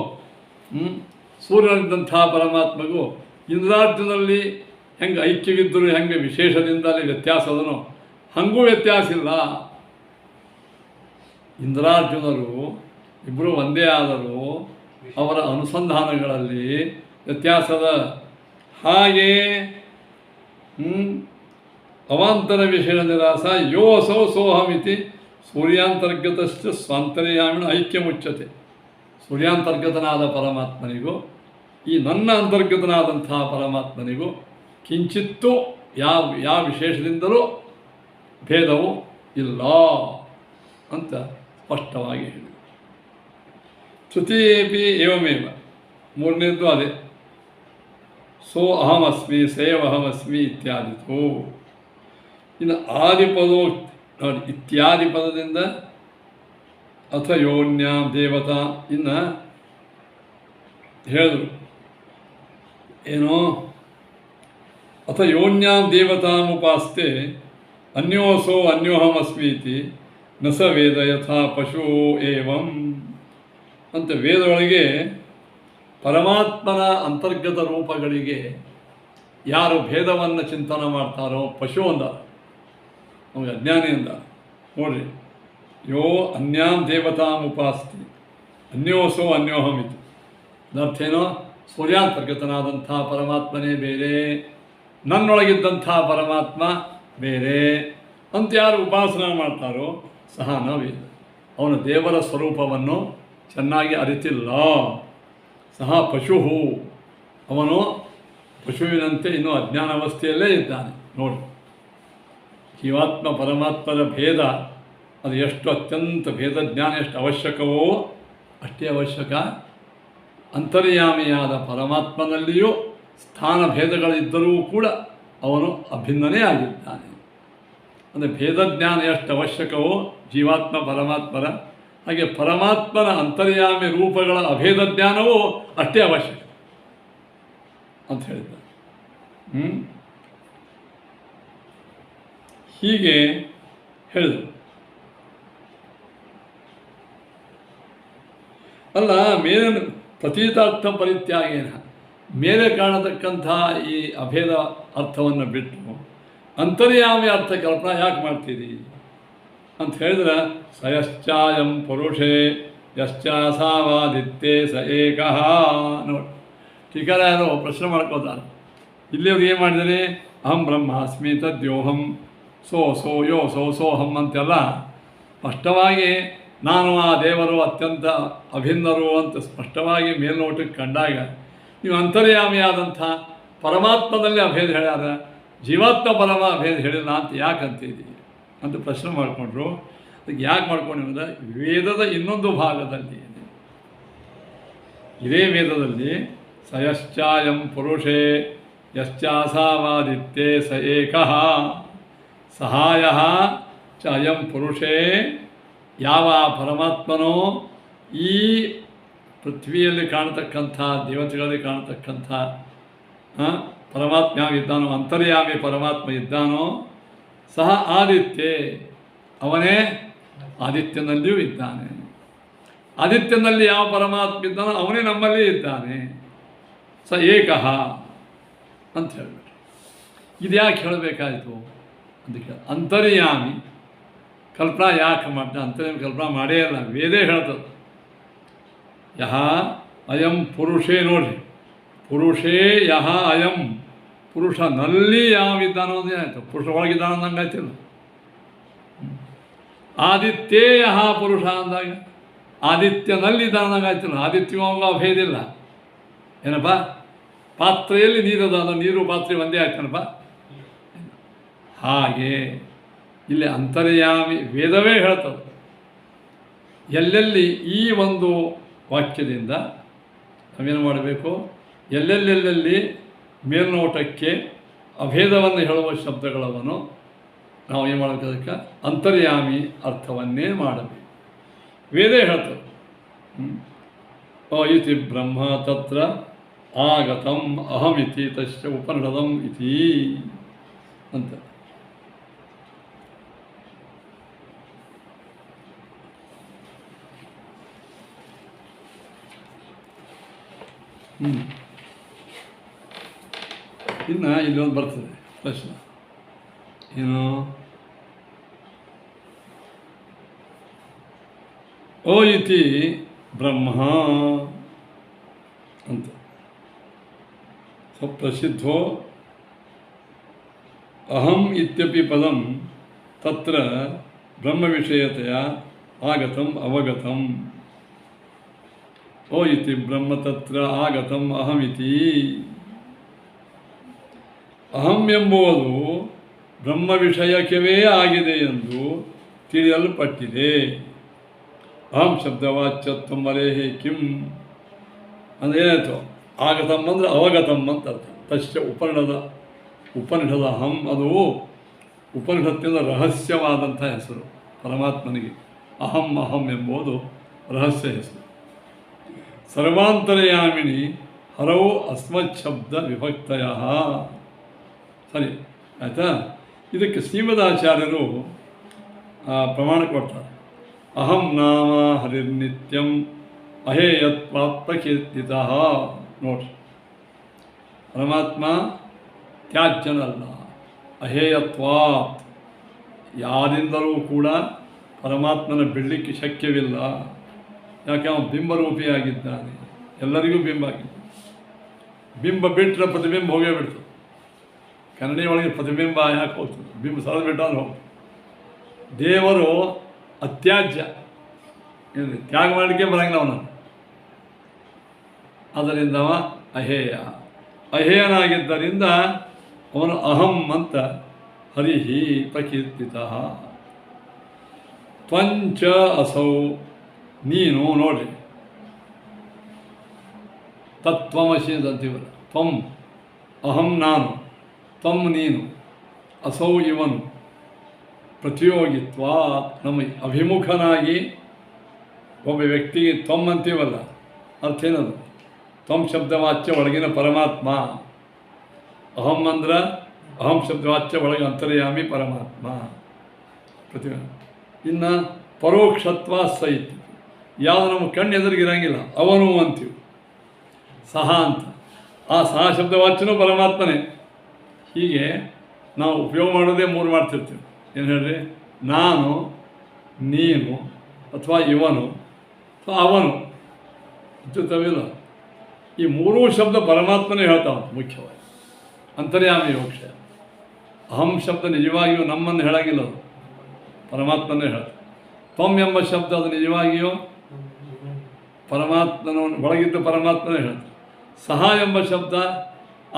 ಸೂರ್ಯನಿದ್ದಂಥ ಪರಮಾತ್ಮಗೂ ಇಂದ್ರಾರ್ಜುನಲ್ಲಿ ಹೆಂಗೆ ಐಕ್ಯವಿದ್ದರೂ ಹೆಂಗೆ ವಿಶೇಷದಿಂದಲೇ ವ್ಯತ್ಯಾಸದನೋ ಹಾಗೂ ವ್ಯತ್ಯಾಸ ಇಲ್ಲ. ಇಂದ್ರಾರ್ಜುನರು ಇಬ್ಬರು ಒಂದೇ ಆದರೂ ಅವರ ಅನುಸಂಧಾನಗಳಲ್ಲಿ ವ್ಯತ್ಯಾಸದ. ಹಾಗೆ ಅವಾಂತರ ವಿಷಯ ನಿರಾಸ ಯೋ ಅಸೌ ಸೋಹಮಿತಿ ಸೂರ್ಯಾಂತರ್ಗತಶ್ಚ ಸ್ವಾಂತರ್ಯಾಮಿಣ ಐಕ್ಯ ಮುಚ್ಚತೆ. ಸೂರ್ಯಾಂತರ್ಗತನಾದ ಪರಮಾತ್ಮನಿಗೂ ಈ ನನ್ನ ಅಂತರ್ಗತನಾದಂತಹ ಪರಮಾತ್ಮನಿಗೂ ಕಿಂಚಿತ್ತೂ ಯಾವ ವಿಶೇಷದಿಂದಲೂ ಭೇದವು ಇಲ್ಲ ಅಂತ ಸ್ಪಷ್ಟವಾಗಿ ಹೇಳಿ. ತೃತೀಯೇಪಿ ಏವಮೇವ, ಮೂರನೇದ್ದು ಅದೇ ಸೋ ಅಹಮಸ್ಮಿ ಸೇವ ಅಹಮಸ್ಮಿ ಇತ್ಯಾದಿತು. ಇನ್ನು ಆದಿಪದೋ ನೋಡಿ, ಇತ್ಯಾದಿ ಪದದಿಂದ ಅಥ ಯೋನ್ಯಾಂ ದೇವತಾ ಇನ್ನು ಹೇಳಿದ್ರು ಏನೋ ಅಥ ಯೋನ್ಯಾಂ ದೇವತಾಮುಪಾಸ್ತೆ ಅನ್ಯೋಸೋ ಅನ್ಯೋಹಮಸ್ಮಿ ಇತಿ ನ ಸ ವೇದ ಯಥಾ ಪಶು ಏವಂ ಅಂತ ವೇದದೊಳಗೆ ಪರಮಾತ್ಮನ ಅಂತರ್ಗತ ರೂಪಗಳಿಗೆ ಯಾರು ಭೇದವನ್ನು ಚಿಂತನೆ ಮಾಡ್ತಾರೋ ಪಶು ಅಂದ. ಅವನಿಗೆ ಅಜ್ಞಾನಿಯಿಂದ ನೋಡ್ರಿ, ಯೋ ಅನ್ಯಾಂ ದೇವತಾಂ ಉಪಾಸ್ತಿ ಅನ್ಯೋಸೋ ಅನ್ಯೋಹಮಿತಿ. ಅದರ್ಥೇನೋ ಸೂರ್ಯಾಂತರ್ಗತನಾದಂಥ ಪರಮಾತ್ಮನೇ ಬೇರೆ, ನನ್ನೊಳಗಿದ್ದಂಥ ಪರಮಾತ್ಮ ಬೇರೆ ಅಂತ ಯಾರು ಉಪಾಸನೆ ಮಾಡ್ತಾರೋ ಸಹ ನಾವೇದ ಅವನ ದೇವರ ಸ್ವರೂಪವನ್ನು ಚೆನ್ನಾಗಿ ಅರಿತಿಲ್ಲ. ಸಹ ಪಶು, ಅವನು ಪಶುವಿನಂತೆ ಇನ್ನೂ ಅಜ್ಞಾನಾವಸ್ಥೆಯಲ್ಲೇ ಇದ್ದಾನೆ. ನೋಡಿ, ಜೀವಾತ್ಮ ಪರಮಾತ್ಮರ ಭೇದ ಅದು ಎಷ್ಟು ಅತ್ಯಂತ ಭೇದ ಜ್ಞಾನ ಎಷ್ಟು ಅವಶ್ಯಕವೋ ಅಷ್ಟೇ ಅವಶ್ಯಕ ಅಂತರ್ಯಾಮಿಯಾದ ಪರಮಾತ್ಮನಲ್ಲಿಯೂ ಸ್ಥಾನ ಭೇದಗಳಿದ್ದರೂ ಕೂಡ ಅವನು ಅಭಿನ್ನನೇ ಆಗಿದ್ದಾನೆ. ಅಂದರೆ ಭೇದಜ್ಞಾನ ಎಷ್ಟು ಅವಶ್ಯಕವೋ ಜೀವಾತ್ಮ ಪರಮಾತ್ಮರ, ಹಾಗೆ ಪರಮಾತ್ಮನ ಅಂತರ್ಯಾಮಿ ರೂಪಗಳ ಅಭೇದ ಜ್ಞಾನವೂ ಅಷ್ಟೇ ಅವಶ್ಯಕ ಅಂತ ಹೇಳಿದ್ದಾರೆ. ಹೀಗೆ ಹೇಳಿದರು. ಅಲ್ಲ, ಮೇಲೆ ಪ್ರತೀತಾರ್ಥ ಪರಿತ್ಯಾಗೇನ, ಮೇಲೆ ಕಾಣತಕ್ಕಂಥ ಈ ಅಭೇದ ಅರ್ಥವನ್ನು ಬಿಟ್ಟು ಅಂತರ್ಯಾಮಿ ಅರ್ಥ ಕಲ್ಪನಾ ಯಾಕೆ ಮಾಡ್ತೀರಿ ಅಂತ ಹೇಳಿದ್ರೆ, ಸಯಶ್ಚಾಯಂ ಪುರುಷೇ ಯಶ್ಚಾಸಾವಾದಿತ್ಯೇ ಸ ಏಕಃ. ನೋಡಿ, ಟೀಕಾರಾಯರು ಪ್ರಶ್ನೆ ಮಾಡ್ಕೋತಾರೆ. ಇಲ್ಲಿಯವ್ರು ಏನು ಮಾಡಿದರೆ, ಅಹಂ ಬ್ರಹ್ಮಾಸ್ಮಿ ತದ್ಯೋಹಂ ಸೋ ಯೋ ಸೋಹಂ ಅಂತೆಲ್ಲ ಸ್ಪಷ್ಟವಾಗಿ ನಾನು ಆ ದೇವರು ಅತ್ಯಂತ ಅಭಿನ್ನರು ಅಂತ ಸ್ಪಷ್ಟವಾಗಿ ಮೇಲ್ನೋಟಕ್ಕೆ ಕಂಡಾಗ ನೀವು ಅಂತರ್ಯಾಮಿಯಾದಂಥ ಪರಮಾತ್ಮದಲ್ಲಿ ಅಭೇದ ಹೇಳ್ಯಾರ, ಜೀವಾತ್ಮ ಪರಮ ಅಭೇದ ಹೇಳಿಲ್ಲ ಅಂತ ಯಾಕೆ ಅಂತಿದ್ದೀರಿ ಅಂತ ಪ್ರಶ್ನೆ ಮಾಡಿಕೊಂಡ್ರು. ಅದಕ್ಕೆ ಯಾಕೆ ಮಾಡ್ಕೊಂಡು ಅಂದರೆ, ವೇದದ ಇನ್ನೊಂದು ಭಾಗದಲ್ಲಿ, ಇದೇ ವೇದದಲ್ಲಿ ಸಯಶ್ಚಾಯಂ ಪುರುಷೇ ಯಶ್ಚಾಸಾವಾದಿತ್ಯೇ ಸ ಏಕಃ ಸಹಾಯ ಚ ಅಯಂ ಪುರುಷೇ, ಯಾವ ಪರಮಾತ್ಮನೋ ಈ ಪೃಥ್ವಿಯಲ್ಲಿ ಕಾಣತಕ್ಕಂಥ ದೇವತೆಗಳಲ್ಲಿ ಕಾಣತಕ್ಕಂಥ ಪರಮಾತ್ಮ ಇದ್ದಾನೋ, ಅಂತರ್ಯಾಮಿ ಪರಮಾತ್ಮ ಇದ್ದಾನೋ, ಸಹ ಆದಿತ್ಯೆ, ಅವನೇ ಆದಿತ್ಯನಲ್ಲಿಯೂ ಇದ್ದಾನೆ. ಆದಿತ್ಯನಲ್ಲಿ ಯಾವ ಪರಮಾತ್ಮ ಇದ್ದಾನೋ ಅವನೇ ನಮ್ಮಲ್ಲಿ ಇದ್ದಾನೆ. ಸ ಏಕಃ ಅಂತ ಹೇಳ್ಬಿಟ್ಟು ಇದು ಯಾಕೆ ಹೇಳಬೇಕಾಯಿತು ಅದಕ್ಕೆ, ಅಂತರ್ಯಾಮಿ ಕಲ್ಪನಾ ಯಾಕೆ ಮಾಡ್ತಾನೆ? ಅಂತರ್ಯಾಮಿ ಕಲ್ಪನಾ ಮಾಡೇ ಇಲ್ಲ, ವೇದೇ ಹೇಳ್ತದೆ. ಯಹ ಅಯಂ ಪುರುಷೇ, ನೋಡ್ರಿ, ಪುರುಷೇ ಯಹ ಅಯಂ, ಪುರುಷನಲ್ಲಿ ಯಾವಿದ್ದಾನೋ ಅದೇ ಆಯಿತು, ಪುರುಷ ಒಳಗಿದ್ದಾನ ಅಂದಂಗೆ ಆಯ್ತಿಲ್ಲ. ಆದಿತ್ಯೇ ಯಹ ಪುರುಷ ಅಂದಾಗ ಆದಿತ್ಯನಲ್ಲಿದ್ದಾನಂಗೆ ಆಯ್ತಿಲ್ಲ. ಆದಿತ್ಯವಂಗ ಅಭೇದಿಲ್ಲ. ಏನಪ್ಪ, ಪಾತ್ರೆಯಲ್ಲಿ ನೀರದ, ನೀರು ಪಾತ್ರೆ ಒಂದೇ ಆಯ್ತನಪ್ಪ. ಹಾಗೆ ಇಲ್ಲಿ ಅಂತರ್ಯಾಮಿ ವೇದವೇ ಹೇಳ್ತದೆ. ಎಲ್ಲೆಲ್ಲಿ ಈ ಒಂದು ವಾಕ್ಯದಿಂದ ನಾವೇನು ಮಾಡಬೇಕು, ಎಲ್ಲೆಲ್ಲೆಲ್ಲಿ ಮೇಲ್ನೋಟಕ್ಕೆ ಅಭೇದವನ್ನು ಹೇಳುವ ಶಬ್ದಗಳನ್ನು ನಾವು ಏನು ಮಾಡಬೇಕು, ಅದಕ್ಕೆ ಅಂತರ್ಯಾಮಿ ಅರ್ಥವನ್ನೇ ಮಾಡಬೇಕು. ವೇದ ಹೇಳ್ತದೆ. ಇತಿ ಬ್ರಹ್ಮ ತತ್ರ ಆಗತಂ ಅಹಮಿತಿ ತಸ್ಯ ಉಪನಿಷದಂ ಇತಿ ಅಂತ. ಇನ್ನು ಇಲ್ಲೊಂದು ಬರ್ತದೆ ಪ್ರಶ್ನೆ, ಏನು, ಓ ಇತಿ ಬ್ರಹ್ಮ ಅಂತ ಪ್ರಸಿದ್ಧೋ ಅಹಂ ಇತ್ಯಪಿ ಪದಂ ತತ್ರ ಬ್ರಹ್ಮವಿಷಯತೆಯ ಆಗತಂ ಅವಗತಂ. ಓ ಇತಿ ಬ್ರಹ್ಮ ತತ್ರ ಆಗತಂ ಅಹಮಿತಿ. ಅಹಂ ಎಂಬುವುದು ಬ್ರಹ್ಮ ವಿಷಯಕವೇ ಆಗಿದೆ ಎಂದು ತಿಳಿಯಲ್ಪಟ್ಟಿದೆ. ಅಹಂ ಶಬ್ದವಾಚ್ಯತ್ವಂ ಅಲೇಹಿ ಕಿಂ ಅಂದರೆ ಏನಾಯಿತು, ಆಗತಂ ಅಂದರೆ ಅವಗತಂ ಅಂತ ಅರ್ಥ. ತಸ್ಯ ಉಪನಿಷದ ಅಹಂ, ಅದು ಉಪನಿಷತ್ತಿನ ರಹಸ್ಯವಾದಂಥ ಹೆಸರು ಪರಮಾತ್ಮನಿಗೆ. ಅಹಂ ಅಹಂ ಎಂಬುದು ರಹಸ್ಯ ಹೆಸರು. ಸರ್ವಾಂತರ್ಯಾಮಿಣಿ ಹರವು ಅಸ್ಮತ್ ಶಬ್ದ ವಿಭಕ್ತಯ. ಸರಿ ಆಯಿತಾ. ಇದಕ್ಕೆ ಶ್ರೀಮದಾಚಾರ್ಯರು ಪ್ರಮಾಣ ಕೊಡ್ತಾರೆ. ಅಹಂ ನಾಮ ಹರಿರ್ನಿತ್ಯಂ ಅಹೇಯತ್ವಾತ್ಮಕೀರ್ತಿತ. ನೋಡಿ, ಪರಮಾತ್ಮ ತ್ಯಾಜ್ಯನಲ್ಲ, ಅಹೇಯತ್ವಾತ್ ಯಾರಿಂದಲೂ ಕೂಡ ಪರಮಾತ್ಮನ ಬಿಡಲಿಕ್ಕೆ ಶಕ್ಯವಿಲ್ಲ. ಯಾಕೆ ಅವನು ಬಿಂಬರೂಪಿಯಾಗಿದ್ದಾನೆ, ಎಲ್ಲರಿಗೂ ಬಿಂಬ ಆಗಿದೆ. ಬಿಂಬ ಬಿಟ್ಟರೆ ಪ್ರತಿಬಿಂಬ ಹೋಗೇ ಬಿಡ್ತು. ಕನ್ನಡಿ ಒಳಗೆ ಪ್ರತಿಬಿಂಬ ಯಾಕೆ ಹೋಗ್ತದೆ? ಬಿಂಬ ಸರಿದು ಬಿಟ್ಟಾದ್ರೆ ಹೋಗ್ತದೆ. ದೇವರು ಅತ್ಯಾಜ್ಯ, ಏನು ತ್ಯಾಗ ಮಾಡಲಿಕ್ಕೆ ಬರಂಗಿಲ್ಲ ಅವನು. ಅದರಿಂದ ಅವ ಅಹೇಯ, ಅಹೇಯನಾಗಿದ್ದರಿಂದ ಅವನು ಅಹಂ ಅಂತ ಹರಿಹಿ ಪ್ರಕೀರ್ತಿತ. ತ್ವಂಚ ಅಸೌ, ನೀನು ನೋಡ್ರಿ, ತತ್ವಮಸಿ ಅಂತೀವಲ್ಲ, ತ್ವಂ ಅಹಂ ನಾನು, ತ್ವಂ ನೀನು, ಅಸೌ ಇವನು, ಪ್ರತಿಯೋಗಿತ್ವ ನಮ್ಮ ಅಭಿಮುಖನಾಗಿ ಒಬ್ಬ ವ್ಯಕ್ತಿಗೆ ತ್ವಂ ಅಂತೀವಲ್ಲ, ಅರ್ಥ ಏನದು? ತ್ವಂ ಶಬ್ದವಾಚ್ಯ ಒಳಗಿನ ಪರಮಾತ್ಮ, ಅಹಂ ಅಂದ್ರೆ ಅಹಂ ಶಬ್ದವಾಚ್ಯ ಒಳಗೆ ಅಂತರ್ಯಾಮಿ ಪರಮಾತ್ಮ ಪ್ರತಿ. ಇನ್ನು ಪರೋಕ್ಷತ್ವ ಸಹಿತ, ಯಾವುದು ನಮ್ಮ ಕಣ್ಣು ಎದುರಿಗಿರಂಗಿಲ್ಲ ಅವನು ಅಂತೀವಿ, ಸಹ ಅಂತ. ಆ ಸಹ ಶಬ್ದವಾಚ್ಯನೂ ಪರಮಾತ್ಮನೇ. ಹೀಗೆ ನಾವು ಉಪಯೋಗ ಮಾಡೋದೇ ಮೂರು ಮಾಡ್ತಿರ್ತೀವಿ. ಏನು ಹೇಳ್ರಿ? ನಾನು, ನೀನು, ಅಥವಾ ಇವನು, ಅಥವಾ ಅವನು, ಅತ್ಯುತ್ತವಿಲ್ಲ. ಈ ಮೂರೂ ಶಬ್ದ ಪರಮಾತ್ಮನೇ ಹೇಳ್ತಾವ ಮುಖ್ಯವಾಗಿ, ಅಂತರ್ಯಾಮಿ ಮೋಕ್ಷ. ಅಹಂ ಶಬ್ದ ನಿಜವಾಗಿಯೂ ನಮ್ಮನ್ನು ಹೇಳಂಗಿಲ್ಲ, ಅದು ಪರಮಾತ್ಮನೇ ಹೇಳ್ತಾರೆ. ತ್ವಂ ಎಂಬ ಶಬ್ದ ಅದು ನಿಜವಾಗಿಯೂ ಪರಮಾತ್ಮನ ಒಳಗಿದ್ದ ಪರಮಾತ್ಮನೇ ಹೇಳ್ತಾರೆ. ಸಹ ಎಂಬ ಶಬ್ದ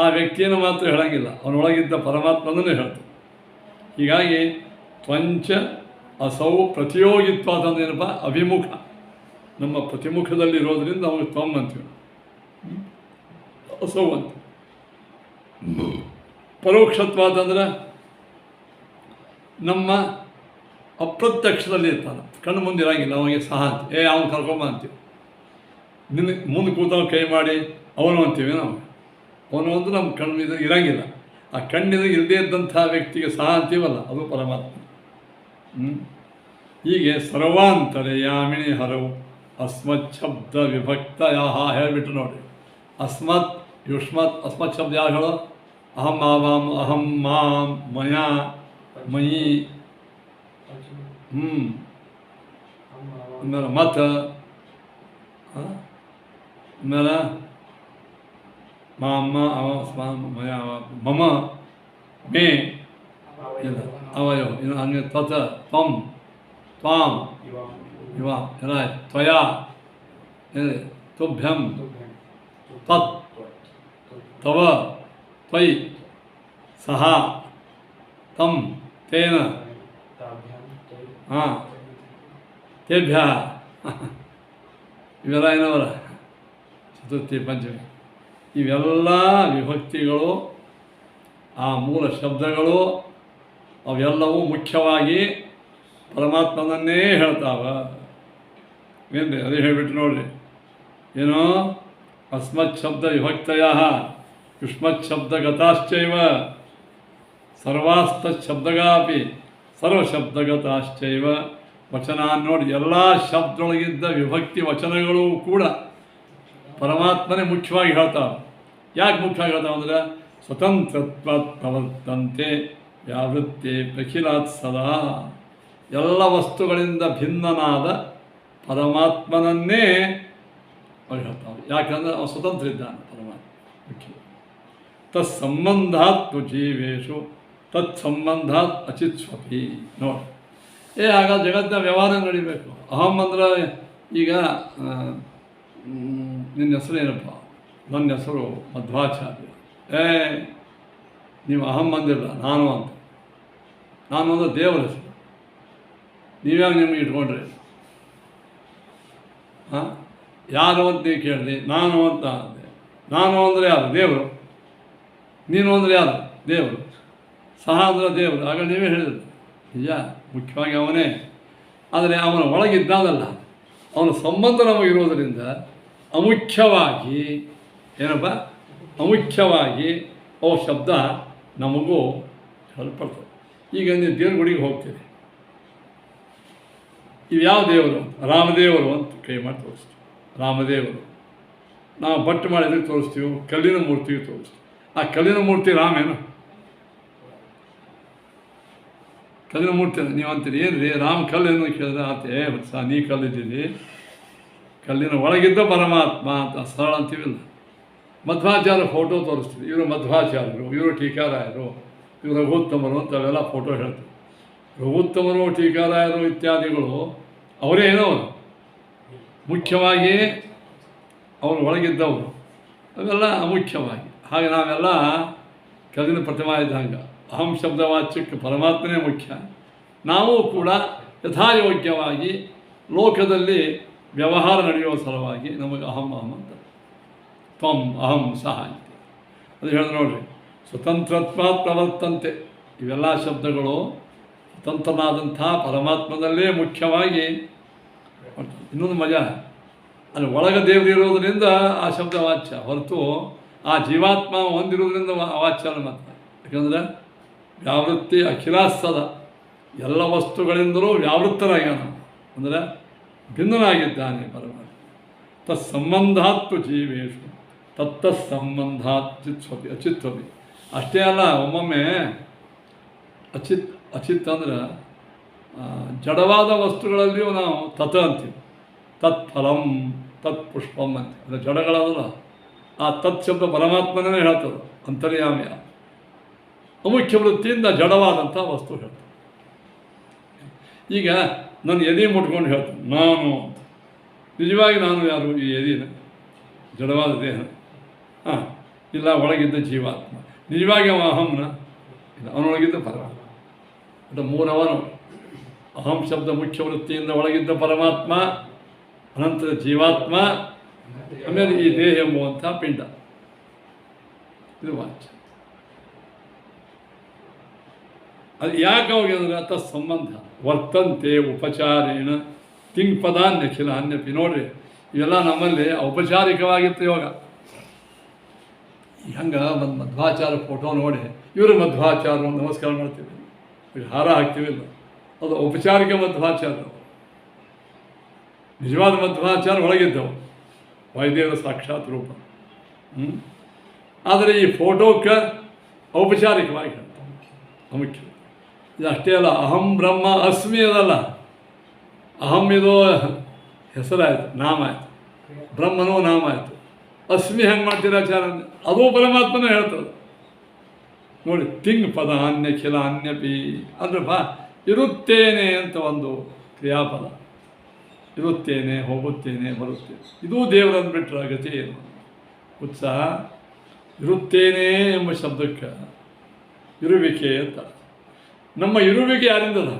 ಆ ವ್ಯಕ್ತಿಯನ್ನು ಮಾತ್ರ ಹೇಳಂಗಿಲ್ಲ, ಅವನೊಳಗಿದ್ದ ಪರಮಾತ್ಮನನ್ನೇ ಹೇಳ್ತಾರೆ. ಹೀಗಾಗಿ ತ್ವಂಚ ಅಸೌ ಪ್ರತಿಯೋಗಿತ್ವ ಅಂತಂದೇನಪ್ಪ? ಅಭಿಮುಖ, ನಮ್ಮ ಪ್ರತಿಮುಖದಲ್ಲಿ ಇರೋದರಿಂದ ಅವನು ತ್ವಂ ಅಂತೀವಿ, ಅಸೌ ಅಂತ. ಪರೋಕ್ಷತ್ವ ಅಂತಂದ್ರೆ ನಮ್ಮ ಅಪ್ರತ್ಯಕ್ಷದಲ್ಲಿ ಇರ್ತಾನೆ, ಕಣ್ಣು ಮುಂದೆ ಇರಂಗಿಲ್ಲ, ಅವನಿಗೆ ಸಹ ಅಂತ. ಅವನು ಕರ್ಕೊಂಬ ಅಂತೀವಿ. ನಿನ್ನ ಮುಂದೆ ಕೂತವ ಕೈ ಮಾಡಿ ಅವನು ಅಂತೀವಿ ನಾವು. ಅವನು ಅಂದ್ರೆ ನಮ್ಮ ಕಣ್ಣು ಇರಂಗಿಲ್ಲ. ಆ ಕಣ್ಣಿಗೆ ಇಲ್ಲದೇ ಇದ್ದಂಥ ವ್ಯಕ್ತಿಗೆ ಸಹ ಅಂತೀವಲ್ಲ, ಅದು ಪರಮಾತ್ಮ. ಹೀಗೆ ಸರ್ವಾಂತರ್ಯಾಮಿಣಿ ಹರವು ಅಸ್ಮತ್ ಶಬ್ದ ವಿಭಕ್ತ ಯಾಹ ಹೇಳಿಬಿಟ್ಟು ನೋಡಿ. ಅಸ್ಮತ್ ಯುಷ್ಮತ್, ಅಸ್ಮತ್ ಶಬ್ದ ಯಾವ ಹೇಳೋ? ಅಹಂ ಆವಾಂ, ಅಹಂ ಮಾಂ, ಮಯಾ, ಮಯಿ, ಆಮೇಲೆ ಮತ, ಆಮೇಲೆ ಮಾಮ, ಅವ, ಸ್ವಾಮ, ಮಯ, ಮಮ, ಮೇ, ಇಲ್ಲ ಅವಯೋ, ಇನ್ನು ಹಂಗೆ ತತ, ತ್ವಂ, ತ್ವಾಂ, ಇವ ಎಲ್ಲ ತ್ವಯಾ, ತುಭ್ಯಂ, ತತ್, ತವ, ತ್ವಯಿ, ಸಹ, ತಂ, ತೇನ, ಹಾಂ, ತೇಭ್ಯ. ಇವೆಲ್ಲ ಏನವರ ಚತುರ್ಥಿ ಪಂಚಮಿ. ಇವೆಲ್ಲ ವಿಭಕ್ತಿಗಳು, ಆ ಮೂಲ ಶಬ್ದಗಳು, ಅವೆಲ್ಲವೂ ಮುಖ್ಯವಾಗಿ ಪರಮಾತ್ಮನನ್ನೇ ಹೇಳ್ತಾವ. ಏನ್ರಿ? ಅದೇ ಹೇಳಿಬಿಟ್ಟು ನೋಡ್ರಿ. ಏನೋ ಅಸ್ಮತ್ ಶಬ್ದ ವಿಭಕ್ತಯ ಯುಷ್ಮತ್ ಶಬ್ದಗತಾಶ್ಚೈವ ಸರ್ವಾಸ್ತತ್ ಶಬ್ದಗಾಪಿ ಸರ್ವಶಬ್ದಗತಾಶ್ಚೈವ ವಚನ ನೋಡಿ. ಎಲ್ಲ ಶಬ್ದದೊಳಗಿದ್ದ ವಿಭಕ್ತಿ ವಚನಗಳು ಕೂಡ ಪರಮಾತ್ಮನೇ ಮುಖ್ಯವಾಗಿ ಹೇಳ್ತಾವೆ. ಯಾಕೆ ಮುಖ್ಯವಾಗಿ ಹೇಳ್ತಾವೆ ಅಂದರೆ ಸ್ವತಂತ್ರತ್ವಾತ್ ಪ್ರವರ್ತಂತೆ ವ್ಯಾವೃತ್ತಿ ಪ್ರಖಿಲಾತ್ ಸದಾ. ಎಲ್ಲ ವಸ್ತುಗಳಿಂದ ಭಿನ್ನನಾದ ಪರಮಾತ್ಮನನ್ನೇ ಅವ್ರು ಹೇಳ್ತಾವೆ. ಯಾಕಂದರೆ ಅವನು ಸ್ವತಂತ್ರ ಇದ್ದಾನೆ ಪರಮಾತ್ಮ. ಮುಖ್ಯ ತತ್ಸಂಬಂಧಾತ್ ಜೀವೇಶು ತತ್ಸಂಬಂಧಾತ್ ಅಚಿತ್ಸ್ವಪಿ. ನೋಡಿ, ಆಗ ಜಗತ್ತಿನ ವ್ಯವಹಾರ ನಡಿಬೇಕು. ಅಹಂ ಅಂದ್ರೆ ಈಗ ನಿನ್ನ ಹೆಸರು ಏನಪ್ಪ? ನನ್ನ ಹೆಸರು ಮಧ್ವಾಚಾರ್ಯ. ನೀವು ಅಹಂ ಅಂದಿಲ್ಲ, ನಾನು ಅಂತ. ನಾನು ಅಂದ್ರೆ ದೇವರ ಹೆಸರು. ನೀವ್ಯಾಗ ನಿಮಗೆ ಇಟ್ಕೊಂಡ್ರಿ? ಹಾಂ, ಯಾರು ಅಂತ ನೀವು ಕೇಳಿದೆ. ನಾನು ಅಂತ ಅಂದೆ. ನಾನು ಅಂದರೆ ಯಾರು? ದೇವರು. ನೀನು ಅಂದರೆ ಯಾರು? ದೇವರು. ಸಹ ಅಂದರೆ ದೇವರು. ಆಗ ನೀವೇ ಹೇಳಿದ್ರು ನಿಜ, ಮುಖ್ಯವಾಗಿ ಅವನೇ. ಆದರೆ ಅವನ ಒಳಗಿದ್ದಾನಲ್ಲ, ಅವನ ಸಂಬಂಧ ನಮಗಿರೋದರಿಂದ ಅಮುಖ್ಯವಾಗಿ ಏನಪ್ಪ? ಅಮುಖ್ಯವಾಗಿ ಅವ ಶಬ್ದ ನಮಗೂ ಹೇಳಲ್ಪಡ್ತದೆ. ಈಗ ನೀವು ದೇವ್ರ ಗುಡಿಗೆ ಹೋಗ್ತೀರಿ, ಇವು ಯಾವ ದೇವರು? ರಾಮದೇವರು ಅಂತ ಕೈ ಮಾಡಿ ತೋರಿಸ್ತೀವಿ. ರಾಮದೇವರು. ನಾವು ಬಟ್ಟು ಮಾಡಿದ್ರೆ ತೋರಿಸ್ತೀವಿ, ಕಲ್ಲಿನ ಮೂರ್ತಿಗೆ ತೋರಿಸ್ತೀವಿ. ಆ ಕಲ್ಲಿನ ಮೂರ್ತಿ ರಾಮೇನು? ಕಲ್ಲಿನ ಮೂರ್ತಿ ನೀವು ಅಂತೀರಿ ಏನು ರೀ ರಾಮ ಕಲ್ಲೇನು ಕೇಳಿದ್ರೆ ಆತೆ ಹೊಸ ನೀ ಕಲ್ಲಿದ್ದೀರಿ, ಕಲ್ಲಿನ ಒಳಗಿದ್ದ ಪರಮಾತ್ಮ ಅಂತ ಸರಳ ಅಂತೀವಿಲ್ಲ. ಮಧ್ವಾಚಾರ್ಯ ಫೋಟೋ ತೋರಿಸ್ತೀವಿ, ಇವರು ಮಧ್ವಾಚಾರ್ಯರು, ಇವರು ಟೀಕಾರಾಯರು, ಇವರು ರಘುತ್ತಮರು ಅಂತ ಅವೆಲ್ಲ ಫೋಟೋ ಹೇಳ್ತೀವಿ. ರಘುತ್ತಮರು, ಟೀಕಾರಾಯರು ಇತ್ಯಾದಿಗಳು ಅವರೇ ಏನೋ ಮುಖ್ಯವಾಗಿ ಅವರು ಒಳಗಿದ್ದವರು, ಅವೆಲ್ಲ ಅಮುಖ್ಯವಾಗಿ. ಹಾಗೆ ನಾವೆಲ್ಲ ಕಲ್ಲಿನ ಪ್ರತಿಮಾ ಇದ್ದಂಗೆ ಅಹಂ ಶಬ್ದವಾಚ್ಯಕ್ಕೆ ಪರಮಾತ್ಮನೇ ಮುಖ್ಯ. ನಾವು ಕೂಡ ಯಥಾಯೋಗ್ಯವಾಗಿ ಲೋಕದಲ್ಲಿ ವ್ಯವಹಾರ ನಡೆಯುವ ಸಲುವಾಗಿ ನಮಗೆ ಅಹಂ ಅಹಂ ಅಂತ ತ್ವಂ ಅಹಂ ಸಹ ಅಂತ ಅದು ಹೇಳಿದ್ರೆ ನೋಡ್ರಿ. ಸ್ವತಂತ್ರತ್ವಾತ್ ಪ್ರವರ್ತಂತೆ, ಇವೆಲ್ಲ ಶಬ್ದಗಳು ಸ್ವತಂತ್ರನಾದಂಥ ಪರಮಾತ್ಮದಲ್ಲೇ ಮುಖ್ಯವಾಗಿ. ಇನ್ನೊಂದು ಮಜಾ, ಅಲ್ಲಿ ಒಳಗ ದೇವರು ಇರೋದರಿಂದ ಆ ಶಬ್ದ ವಾಚ್ಯ, ಹೊರತು ಆ ಜೀವಾತ್ಮ ಹೊಂದಿರೋದ್ರಿಂದ ವಾಚ್ಯ ಅಲ್ಲ. ಮಾತ್ರ ಯಾಕಂದರೆ ವ್ಯಾವೃತ್ತಿ ಅಖಿಲಾಸ್ತದ, ಎಲ್ಲ ವಸ್ತುಗಳಿಂದಲೂ ವ್ಯಾವೃತ್ತರಾಗ್ಯಾನ, ಅಂದರೆ ಭಿನ್ನನಾಗಿದ್ದಾನೆ ಪರಮಾತ್ಮ. ತತ್ಸಂಬಂಧಾತ್ತು ಜೀವೇಶು ತತ್ತಸ್ಸಂಬಂಧಾತ್ ಚಿತ್ವಪಿ ಅಚಿತ್ವಪಿ. ಅಷ್ಟೇ ಅಲ್ಲ, ಒಮ್ಮೊಮ್ಮೆ ಅಚಿತ್ ಅಂದ್ರೆ ಜಡವಾದ ವಸ್ತುಗಳಲ್ಲಿಯೂ ನಾವು ತತ್ ಅಂತೀವಿ. ತತ್ ಫಲಂ ತತ್ ಪುಷ್ಪಂ ಅಂತೀವಿ. ಅಂದರೆ ಜಡಗಳಲ್ಲ, ಆ ತತ್ ಶಬ್ದ ಪರಮಾತ್ಮನೇ ಹೇಳ್ತದೆ, ಅಂತರ್ಯಾಮಿಯ ಅಮುಖ್ಯ ವೃತ್ತಿಯಿಂದ ಜಡವಾದಂಥ ವಸ್ತು ಹೇಳ್ತದೆ. ಈಗ ನನ್ನ ಎದೆ ಮುಟ್ಕೊಂಡು ಹೇಳ್ತೇನೆ ನಾನು ಅಂತ. ನಿಜವಾಗಿ ನಾನು ಯಾರು? ಈ ಎದೆನ, ಜಡವಾದ ದೇಹ. ಇಲ್ಲ ಒಳಗಿದ್ದ ಜೀವಾತ್ಮ. ನಿಜವಾಗಿ ಅವ ಅಹಂನ ಇಲ್ಲ, ಅವನೊಳಗಿದ್ದ ಪರಮಾತ್ಮ. ಅದು ಮೂರವನು. ಅಹಂ ಶಬ್ದ ಮುಖ್ಯ ವೃತ್ತಿಯಿಂದ ಒಳಗಿದ್ದ ಪರಮಾತ್ಮ, ಅನಂತರ ಜೀವಾತ್ಮ, ಆಮೇಲೆ ಈ ದೇಹ ಎಂಬುವಂಥ ಪಿಂಡ. ಇದು ವಾಚ್ಯ. ಅದು ಯಾಕೆ ಹೋಗಿ ಅಂದರೆ ತತ್ ಸಂಬಂಧ ವರ್ತಂತೆ ಉಪಚಾರೇಣ ತಿಂಗ್ಪದಾನ್ಯಖಿಲ ಅನ್ಯಪಿ. ನೋಡ್ರಿ, ಇವೆಲ್ಲ ನಮ್ಮಲ್ಲಿ ಔಪಚಾರಿಕವಾಗಿತ್ತು ಯೋಗ. ಹಂಗೆ ಒಂದು ಮಧ್ವಾಚಾರ ಫೋಟೋ ನೋಡಿ ಇವರು ಮಧ್ವಾಚಾರ ನಮಸ್ಕಾರ ಮಾಡ್ತೀವಿ, ಈಗ ಹಾರ ಹಾಕ್ತೀವಿಲ್ಲ, ಅದು ಔಪಚಾರಿಕ ಮಧ್ವಾಚಾರ. ನಿಜವಾದ ಮಧ್ವಾಚಾರ ಒಳಗಿದ್ದವು, ವಾಯುದೇವರ ಸಾಕ್ಷಾತ್ ರೂಪ. ಆದರೆ ಈ ಫೋಟೋಕ್ಕೆ ಔಪಚಾರಿಕವಾಗಿ ಹೇಳ್ತಾರೆ, ಅಮುಖ್ಯ. ಇದು ಅಷ್ಟೇ ಅಲ್ಲ, ಅಹಂ ಬ್ರಹ್ಮ ಅಸ್ಮಿ ಅದಲ್ಲ. ಅಹಂ ಇದು ಹೆಸರಾಯಿತು, ನಾಮ ಆಯಿತು. ಬ್ರಹ್ಮನೂ ನಾಮ ಆಯಿತು. ಅಸ್ಮಿ ಹೆಂಗೆ ಮಾಡ್ತೀರ ಆಚಾರ? ಅದು ಪರಮಾತ್ಮನೇ ಹೇಳ್ತದೆ ನೋಡಿ. ತಿಂಗ್ ಪದ ಅನ್ಯಖಿಲ ಅನ್ಯಪಿ ಅಂದರೆ ಇರುತ್ತೇನೆ ಅಂತ ಒಂದು ಕ್ರಿಯಾಪದ. ಇರುತ್ತೇನೆ, ಹೋಗುತ್ತೇನೆ, ಬರುತ್ತೇನೆ. ಇದೂ ದೇವರನ್ನು ಬಿಟ್ಟರೆ ಗತಿ ಏನು? ಉತ್ಸಾಹ ಇರುತ್ತೇನೆ ಎಂಬ ಶಬ್ದಕ್ಕೆ ಇರುವಿಕೆ ಅಂತ. ನಮ್ಮ ಇರುವಿಕೆ ಯಾರಿಂದದ?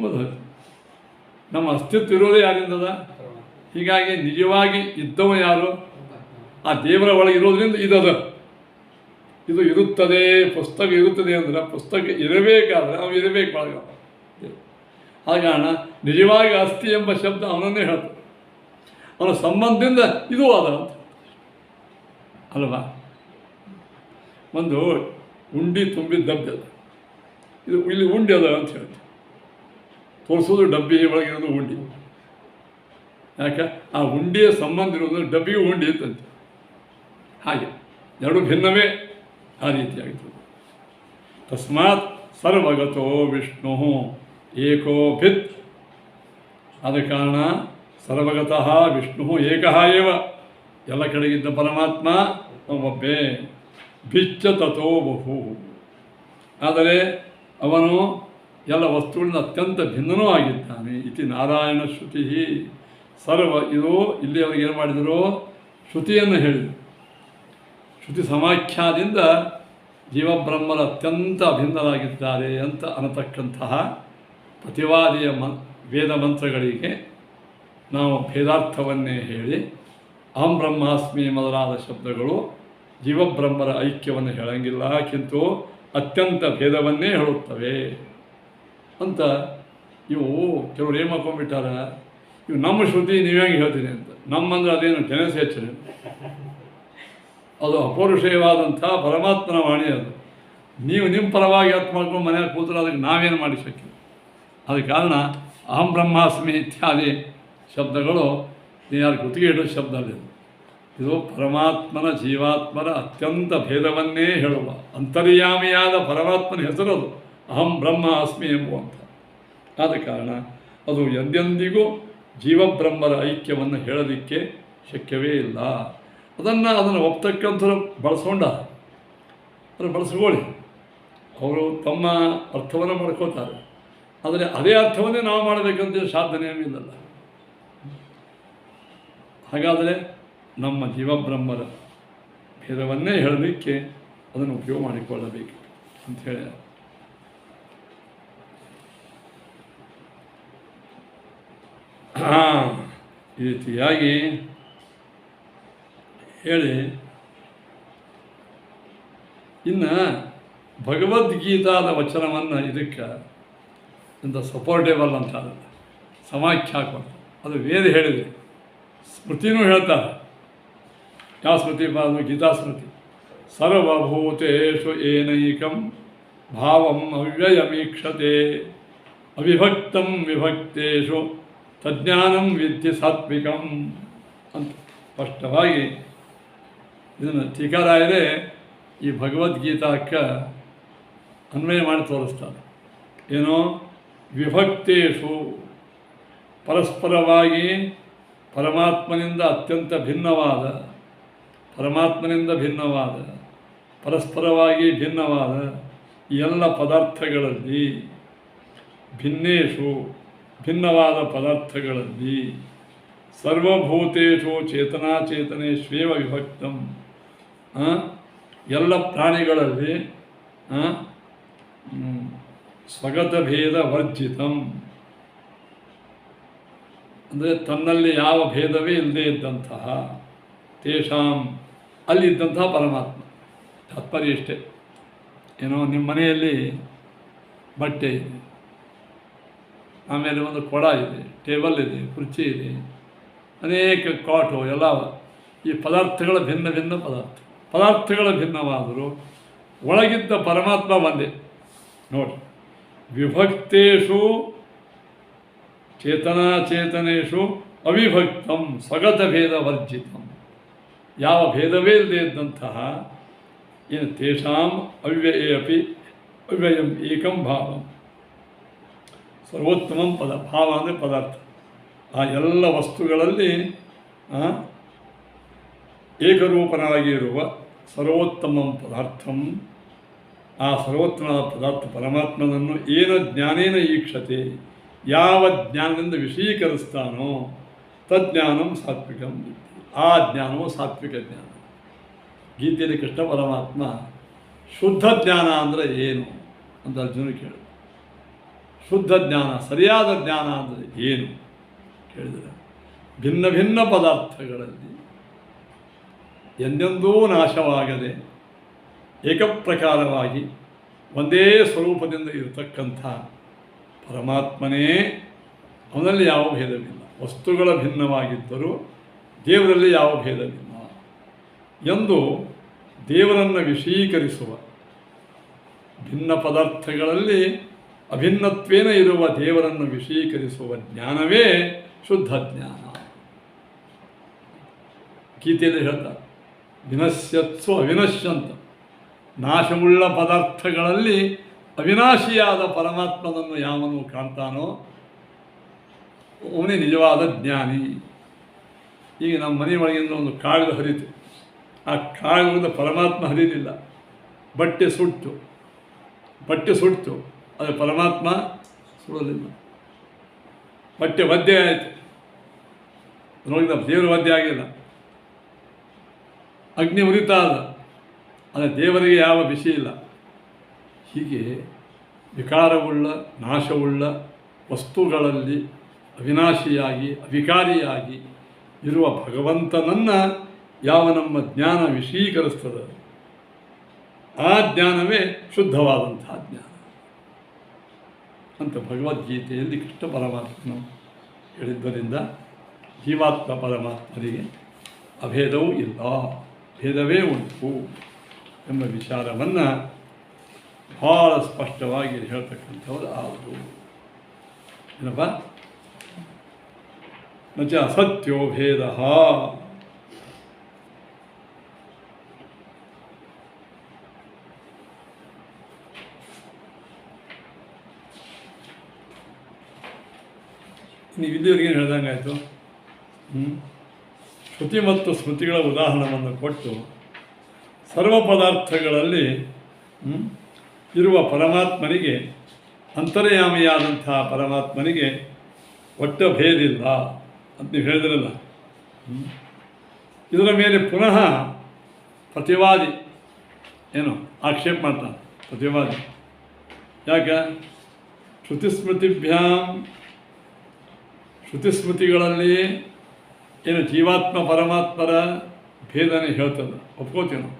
ಮೊದಲು ನಮ್ಮ ಅಸ್ತಿತ್ವ ಇರೋದೇ ಯಾರಿಂದದ? ಹೀಗಾಗಿ ನಿಜವಾಗಿ ಇದ್ದವ ಯಾರು? ಆ ದೇವರ ಒಳಗೆ ಇರೋದ್ರಿಂದ ಇದದ. ಇದು ಇರುತ್ತದೆ, ಪುಸ್ತಕ ಇರುತ್ತದೆ ಅಂದ್ರೆ ಪುಸ್ತಕ ಇರಬೇಕಾದ್ರೆ ನಾವು ಇರಬೇಕು ಒಳಗ. ಹಾಗಾಣ ನಿಜವಾಗಿ ಅಸ್ಥಿ ಎಂಬ ಶಬ್ದ ಅವನನ್ನೇ ಹೇಳ್ತದೆ. ಅವನ ಸಂಬಂಧದಿಂದ ಇದು ಅದ ಅಂತ ಅಲ್ವಾ? ಒಂದು ಉಂಡಿ ತುಂಬಿದ ಡಬ್ಬಿ ಅದ, ಇದು ಇಲ್ಲಿ ಉಂಡಿ ಅದ ಅಂತ ಹೇಳ್ತೀವಿ. ತೋರಿಸೋದು ಡಬ್ಬಿ ಒಳಗಿರೋದು ಉಂಡಿ. ಯಾಕೆ? ಆ ಉಂಡಿಯ ಸಂಬಂಧ ಇರೋದು ಡಬ್ಬಿಗೆ ಉಂಡಿ ಅಂತಂತೆ. ಹಾಗೆ ಎರಡು ಭಿನ್ನವೇ ಆ ರೀತಿಯಾಗಿರ್ತದೆ. ತಸ್ಮಾತ್ ಸರ್ವಗತೋ ವಿಷ್ಣು ಏಕೋಭಿತ್. ಆದ ಕಾರಣ ಸರ್ವಗತಃ ವಿಷ್ಣು ಏಕಃ ಏವ, ಎಲ್ಲ ಕಡೆಗಿದ್ದ ಪರಮಾತ್ಮ ಒಬ್ಬೇ. ಭಿಚ್ಚ ತಥೋ ಬಹು, ಆದರೆ ಅವನು ಎಲ್ಲ ವಸ್ತುಗಳಿಂದ ಅತ್ಯಂತ ಭಿನ್ನನೂ ಆಗಿದ್ದಾನೆ. ಇತಿ ನಾರಾಯಣ ಶ್ರುತಿ ಸರ್ವ. ಇದು ಇಲ್ಲಿ ಅವ್ರಿಗೆ ಏನು ಮಾಡಿದರು? ಶ್ರುತಿಯನ್ನು ಹೇಳಿದರು. ಶ್ರುತಿ ಸಮಾಖ್ಯಾದಿಂದ ಜೀವಬ್ರಹ್ಮರ ಅತ್ಯಂತ ಅಭಿನ್ನರಾಗಿದ್ದಾರೆ ಅಂತ ಅನ್ನತಕ್ಕಂತಹ ಪ್ರತಿವಾದಿಯ ವೇದ ಮಂತ್ರಗಳಿಗೆ ನಾವು ಭೇದಾರ್ಥವನ್ನೇ ಹೇಳಿ ಅಹಂ ಬ್ರಹ್ಮಾಸ್ಮಿ ಮೊದಲಾದ ಶಬ್ದಗಳು ಜೀವಬ್ರಹ್ಮರ ಐಕ್ಯವನ್ನು ಹೇಳಂಗಿಲ್ಲ, ಕಿಂತು ಅತ್ಯಂತ ಭೇದವನ್ನೇ ಹೇಳುತ್ತವೆ ಅಂತ. ಇವು ಕೆಲವರು ಏನು ಮಾಡ್ಕೊಂಡ್ಬಿಟ್ಟಾರ, ಇವು ನಮ್ಮ ಶ್ರುತಿ ನೀವು ಹೆಂಗೆ ಹೇಳ್ತೀನಿ ಅಂತ. ನಮ್ಮಂದ್ರೆ ಅದೇನು ಟೆನೆಸ್ ಹೆಚ್ಚು, ಅದು ಅಪೌರುಷೇಯವಾದಂಥ ಪರಮಾತ್ಮನ ವಾಣಿ. ಅದು ನೀವು ನಿಮ್ಮ ಪರವಾಗಿ ಅರ್ಥ ಮಾಡ್ಕೊಂಡು ಮನೆಯಲ್ಲಿ ಕೂತ್ರೆ ಅದಕ್ಕೆ ನಾವೇನು ಮಾಡಿ ಶಕ್ಯ? ಅದ ಕಾರಣ ಅಹಂ ಬ್ರಹ್ಮಾಸ್ಮಿ ಇತ್ಯಾದಿ ಶಬ್ದಗಳು ಯಾರು ಗುತ್ತಿಗೆ ಇಡೋ ಶಬ್ದ ಅಲ್ಲ. ಇದು ಪರಮಾತ್ಮನ ಜೀವಾತ್ಮರ ಅತ್ಯಂತ ಭೇದವನ್ನೇ ಹೇಳುವ ಅಂತರ್ಯಾಮಿಯಾದ ಪರಮಾತ್ಮನ ಹೆಸರದು ಅಹಂ ಬ್ರಹ್ಮ ಅಸ್ಮಿ ಎಂಬುವಂಥ. ಆದ ಕಾರಣ ಅದು ಎಂದೆಂದಿಗೂ ಜೀವಬ್ರಹ್ಮರ ಐಕ್ಯವನ್ನು ಹೇಳಲಿಕ್ಕೆ ಶಕ್ಯವೇ ಇಲ್ಲ. ಅದನ್ನು ಒಪ್ತಕ್ಕಂಥವ್ರು ಬಳಸ್ಕೊಂಡ ಅದನ್ನು ಬಳಸ್ಕೊಳ್ಳಿ, ಅವರು ತಮ್ಮ ಅರ್ಥವನ್ನು ಮಾಡ್ಕೋತಾರೆ. ಆದರೆ ಅದೇ ಅರ್ಥವನ್ನೇ ನಾವು ಮಾಡಬೇಕಂತ ಸಾಧನೆಯೂ ಇಲ್ಲಲ್ಲ. ಹಾಗಾದರೆ ನಮ್ಮ ಜೀವಬ್ರಹ್ಮರ ಭೇದವನ್ನೇ ಹೇಳಲಿಕ್ಕೆ ಅದನ್ನು ಉಪಯೋಗ ಮಾಡಿಕೊಳ್ಳಬೇಕು ಅಂಥೇಳಿ ಈ ರೀತಿಯಾಗಿ ಹೇಳಿ ಇನ್ನು ಭಗವದ್ಗೀತಾದ ವಚನವನ್ನು ಇದಕ್ಕೆ ಇಂಥ ಸಪೋರ್ಟೇಬಲ್ ಅಂತ ಸಮಾಖ್ಯ ಹಾಕೋದು. ಅದು ವೇದ ಹೇಳಿದೆ, ಸ್ಮೃತಿನೂ ಹೇಳ್ತಾರೆ. ಯಾವ ಸ್ಮೃತಿ? ಗೀತಾ ಸ್ಮೃತಿ. ಸರ್ವಭೂತೇಷು ಏನೈಕಂ ಭಾವಂ ಅವ್ಯಯಮೀಕ್ಷತೆ ಅವಿಭಕ್ತಂ ವಿಭಕ್ತೇಷು ತಜ್ಞಾನಂ ವಿದ್ಯೆ ಸಾತ್ವಿಕಂ ಅಂತ ಸ್ಪಷ್ಟವಾಗಿ ಇದನ್ನು ಟೀಕಾರಾಯರೇ ಈ ಭಗವದ್ಗೀತಾಕ್ಕೆ ಅನ್ವಯ ಮಾಡಿ ತೋರಿಸ್ತಾರೆ. ಏನೋ ವಿಭಕ್ತೇಷು ಪರಸ್ಪರವಾಗಿ ಪರಮಾತ್ಮನಿಂದ ಅತ್ಯಂತ ಭಿನ್ನವಾದ, ಪರಸ್ಪರವಾಗಿ ಭಿನ್ನವಾದ ಎಲ್ಲ ಪದಾರ್ಥಗಳಲ್ಲಿ, ಭಿನ್ನೇಷು ಭಿನ್ನವಾದ ಪದಾರ್ಥಗಳಲ್ಲಿ, ಸರ್ವಭೂತೇಷು ಚೇತನಾಚೇತನೇಶ್ವೇವ ವಿಭಕ್ತಂ, ಎಲ್ಲ ಪ್ರಾಣಿಗಳಲ್ಲಿ ಸ್ವಗತ ಭೇದ ವರ್ಜಿತಂ, ಅಂದರೆ ತನ್ನಲ್ಲಿ ಯಾವ ಭೇದವೇ ಇಲ್ಲದೇ ಇದ್ದಂತಹ ತೇಷಾಂ, ಅಲ್ಲಿದ್ದಂತಹ ಪರಮಾತ್ಮ. ತಾತ್ಪರ್ಯ ಇಷ್ಟೇ. ಏನೋ ನಿಮ್ಮ ಮನೆಯಲ್ಲಿ ಬಟ್ಟೆ ಇದೆ, ಆಮೇಲೆ ಒಂದು ಕೊಡ ಇದೆ, ಟೇಬಲ್ ಇದೆ, ಕುರ್ಚಿ ಇದೆ, ಅನೇಕ ಕಾಟು ಎಲ್ಲ, ಈ ಪದಾರ್ಥಗಳ ಭಿನ್ನ ಭಿನ್ನ ಪದಾರ್ಥಗಳ ಭಿನ್ನವಾದರೂ ಒಳಗಿದ್ದ ಪರಮಾತ್ಮ ಒಂದೇ. ನೋಡಿ, ವಿಭಕ್ತೇಷು ಚೇತನಾಚೇತನೇಷು ಅವಿಭಕ್ತಂ ಸ್ವಗತ ಭೇದ ವರ್ಜಿತಂ, ಯಾವ ಭೇದವೇ ಇಲ್ಲದೆ ಇದ್ದಂತಹ ಏನು ತೇಷಾಂ ಅವ್ಯಯೇ ಅಪಿ ಅವ್ಯಯಂ ಏಕಂ ಭಾವಂ, ಸರ್ವೋತ್ತಮಂ ಭಾವ ಅಂದರೆ ಪದಾರ್ಥ. ಆ ಎಲ್ಲ ವಸ್ತುಗಳಲ್ಲಿ ಏಕರೂಪನಾಗಿ ಇರುವ ಸರ್ವೋತ್ತಮಂ ಪದಾರ್ಥಂ, ಆ ಸರ್ವೋತ್ತಮವಾದ ಪದಾರ್ಥ ಪರಮಾತ್ಮನನ್ನು ಏನ ಜ್ಞಾನೇನ ಈಕ್ಷತೆ, ಯಾವ ಜ್ಞಾನದಿಂದ ವಿಷಯೀಕರಿಸ್ತಾನೋ ತಜ್ಞಾನಂ ಸಾತ್ವಿಕಂ, ಆ ಜ್ಞಾನವು ಸಾತ್ವಿಕ ಜ್ಞಾನ. ಗೀತೆಯಲ್ಲಿ ಕೃಷ್ಣ ಪರಮಾತ್ಮ ಶುದ್ಧ ಜ್ಞಾನ ಅಂದರೆ ಏನು ಅಂತ ಅರ್ಜುನ ಕೇಳಿದ. ಶುದ್ಧ ಜ್ಞಾನ, ಸರಿಯಾದ ಜ್ಞಾನ ಅಂದರೆ ಏನು ಕೇಳಿದರೆ, ಭಿನ್ನ ಭಿನ್ನ ಪದಾರ್ಥಗಳಲ್ಲಿ ಎಂದೆಂದೂ ನಾಶವಾಗದೆ ಏಕಪ್ರಕಾರವಾಗಿ ಒಂದೇ ಸ್ವರೂಪದಿಂದ ಇರತಕ್ಕಂಥ ಪರಮಾತ್ಮನೇ, ಅವನಲ್ಲಿ ಯಾವ ಭೇದವಿಲ್ಲ. ವಸ್ತುಗಳ ಭಿನ್ನವಾಗಿದ್ದರೂ ದೇವರಲ್ಲಿ ಯಾವ ಭೇದವಿಲ್ಲ ಎಂದು ದೇವರನ್ನು ವಿಷಯೀಕರಿಸುವ, ಭಿನ್ನ ಪದಾರ್ಥಗಳಲ್ಲಿ ಅಭಿನ್ನತ್ವೇನ ಇರುವ ದೇವರನ್ನು ವಿಷಯೀಕರಿಸುವ ಜ್ಞಾನವೇ ಶುದ್ಧ ಜ್ಞಾನ. ಗೀತೆಯಲ್ಲಿ ಹೇಳ್ತಾರೆ, ವಿನಶ್ಯತ್ಸು ಅವಿನಶ್ಯಂತ, ನಾಶವುಳ್ಳ ಪದಾರ್ಥಗಳಲ್ಲಿ ಅವಿನಾಶಿಯಾದ ಪರಮಾತ್ಮನನ್ನು ಯಾವನು ಕಾಣ್ತಾನೋ ಅವನೇ ನಿಜವಾದ ಜ್ಞಾನಿ. ಈಗ ನಮ್ಮ ಮನೆ ಒಳಗಿಂದ ಒಂದು ಕಾಳು ಹರಿತು, ಆ ಕಾಳಿಂದ ಪರಮಾತ್ಮ ಹರಿಲಿಲ್ಲ. ಬಟ್ಟೆ ಸುಟ್ಟು ಆದರೆ ಪರಮಾತ್ಮ ಸುಡಲಿಲ್ಲ. ಬಟ್ಟೆ ಒದ್ದೆ ಆಯಿತು, ನೋಡಿದ ದೇವರ ಒದ್ದೆ ಆಗಿಲ್ಲ. ಅಗ್ನಿ ಉರಿತಾ ಅದ, ಆದರೆ ದೇವರಿಗೆ ಯಾವ ಬಿಸಿ ಇಲ್ಲ. ಹೀಗೆ ವಿಕಾರವುಳ್ಳ ನಾಶವುಳ್ಳ ವಸ್ತುಗಳಲ್ಲಿ ಅವಿನಾಶಿಯಾಗಿ ಅವಿಕಾರಿಯಾಗಿ ಇರುವ ಭಗವಂತನನ್ನು ಯಾವ ನಮ್ಮ ಜ್ಞಾನ ವಿಷಯೀಕರಿಸ್ತದೆ, ಆ ಜ್ಞಾನವೇ ಶುದ್ಧವಾದಂತಹ ಜ್ಞಾನ ಅಂತ ಭಗವದ್ಗೀತೆಯಲ್ಲಿ ಕೃಷ್ಣ ಪರಮಾತ್ಮನು ಹೇಳಿದ್ದರಿಂದ ಜೀವಾತ್ಮ ಪರಮಾತ್ಮರಿಗೆ ಅಭೇದವೂ ಇಲ್ಲ, ಭೇದವೇ ಉಂಟು ಎಂಬ ವಿಚಾರವನ್ನು ಭಾಳ ಸ್ಪಷ್ಟವಾಗಿ ಹೇಳ್ತಕ್ಕಂಥವ್ರು ಆದರು. ಏನಪ್ಪ, ನಚ ಅಸತ್ಯೋ ಭೇದ, ನೀವು ಇಲ್ಲಿವರೆಗೆ ಏನು ಹೇಳ್ದಂಗಾಯಿತು? ಶ್ರುತಿ ಮತ್ತು ಸ್ಮೃತಿಗಳ ಉದಾಹರಣೆಯನ್ನು ಕೊಟ್ಟು ಸರ್ವ ಪದಾರ್ಥಗಳಲ್ಲಿ ಇರುವ ಪರಮಾತ್ಮನಿಗೆ, ಅಂತರ್ಯಾಮಿಯಾದಂಥ ಪರಮಾತ್ಮನಿಗೆ ಒಟ್ಟ ಭೇದಿಲ್ಲ ಅಂತ ನೀವು ಹೇಳಿದ್ರಲ್ಲ. ಇದರ ಮೇಲೆ ಪುನಃ ಪ್ರತಿವಾದಿ ಏನು ಆಕ್ಷೇಪ ಮಾಡ್ತಾನೆ. ಪ್ರತಿವಾದಿ ಯಾಕೆ? ಶ್ರುತಿಸ್ಮೃತಿಗಳಲ್ಲಿ ಏನು ಜೀವಾತ್ಮ ಪರಮಾತ್ಮರ ಭೇದನೆ ಹೇಳ್ತದೆ, ಒಪ್ಕೋತೀವಿ ನಾವು.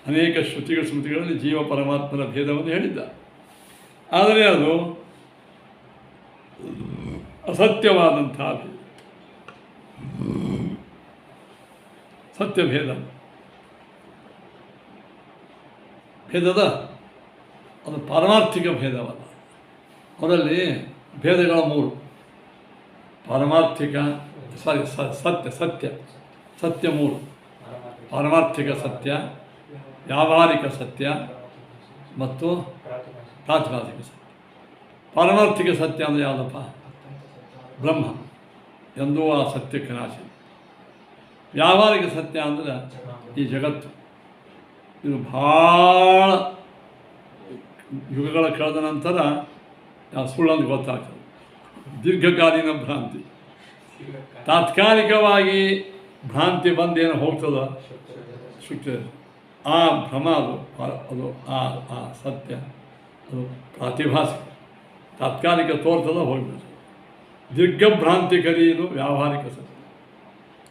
ಅನೇಕ ಸ್ಮೃತಿಗಳಲ್ಲಿ ಜೀವ ಪರಮಾತ್ಮರ ಭೇದವನ್ನು ಹೇಳಿದ್ದ. ಆದರೆ ಅದು ಅಸತ್ಯವಾದಂಥ ಸತ್ಯಭೇದ ಭೇದದ ಅದು ಪಾರಮಾರ್ಥಿಕ ಭೇದವಲ್ಲ. ಅವರಲ್ಲಿ ಭೇದಗಳ ಮೂರು: ಪಾರಮಾರ್ಥಿಕ ಸತ್ಯ ಮೂರು: ಪಾರಮಾರ್ಥಿಕ ಸತ್ಯ, ವ್ಯಾವಹಾರಿಕ ಸತ್ಯ ಮತ್ತು ಪ್ರಾತಿಭಾಸಿಕ ಸತ್ಯ. ಪಾರಮಾರ್ಥಿಕ ಸತ್ಯ ಅಂದರೆ ಯಾವುದಪ್ಪ? ಬ್ರಹ್ಮ ಎಂದೂ ಆ ಸತ್ಯಕ್ಕೆ ನಾಶ. ವ್ಯಾವಹಾರಿಕ ಸತ್ಯ ಅಂದರೆ ಈ ಜಗತ್ತು. ಇದು ಭಾಳ ಯುಗಗಳ ಕಳೆದ ನಂತರ ಸುಳ್ಳಂದು ಗೊತ್ತಾಗ್ತದೆ. ದೀರ್ಘಕಾಲೀನ ಭ್ರಾಂತಿ. ತಾತ್ಕಾಲಿಕವಾಗಿ ಭ್ರಾಂತಿ ಬಂದೇನು ಹೋಗ್ತದೋ ಸಿಗ್ತದೆ. ಆ ಭ್ರಮ ಅದು ಆ ಸತ್ಯ ಅದು ಪ್ರಾತಿಭಾಸಿಕ, ತಾತ್ಕಾಲಿಕ ತೋರ್ತದ ಹೋಗ್ಬಿಡ್ತದೆ. ದೀರ್ಘಭ್ರಾಂತಿಕರಿ ಇದು ವ್ಯಾವಹಾರಿಕ ಸತ್ಯ,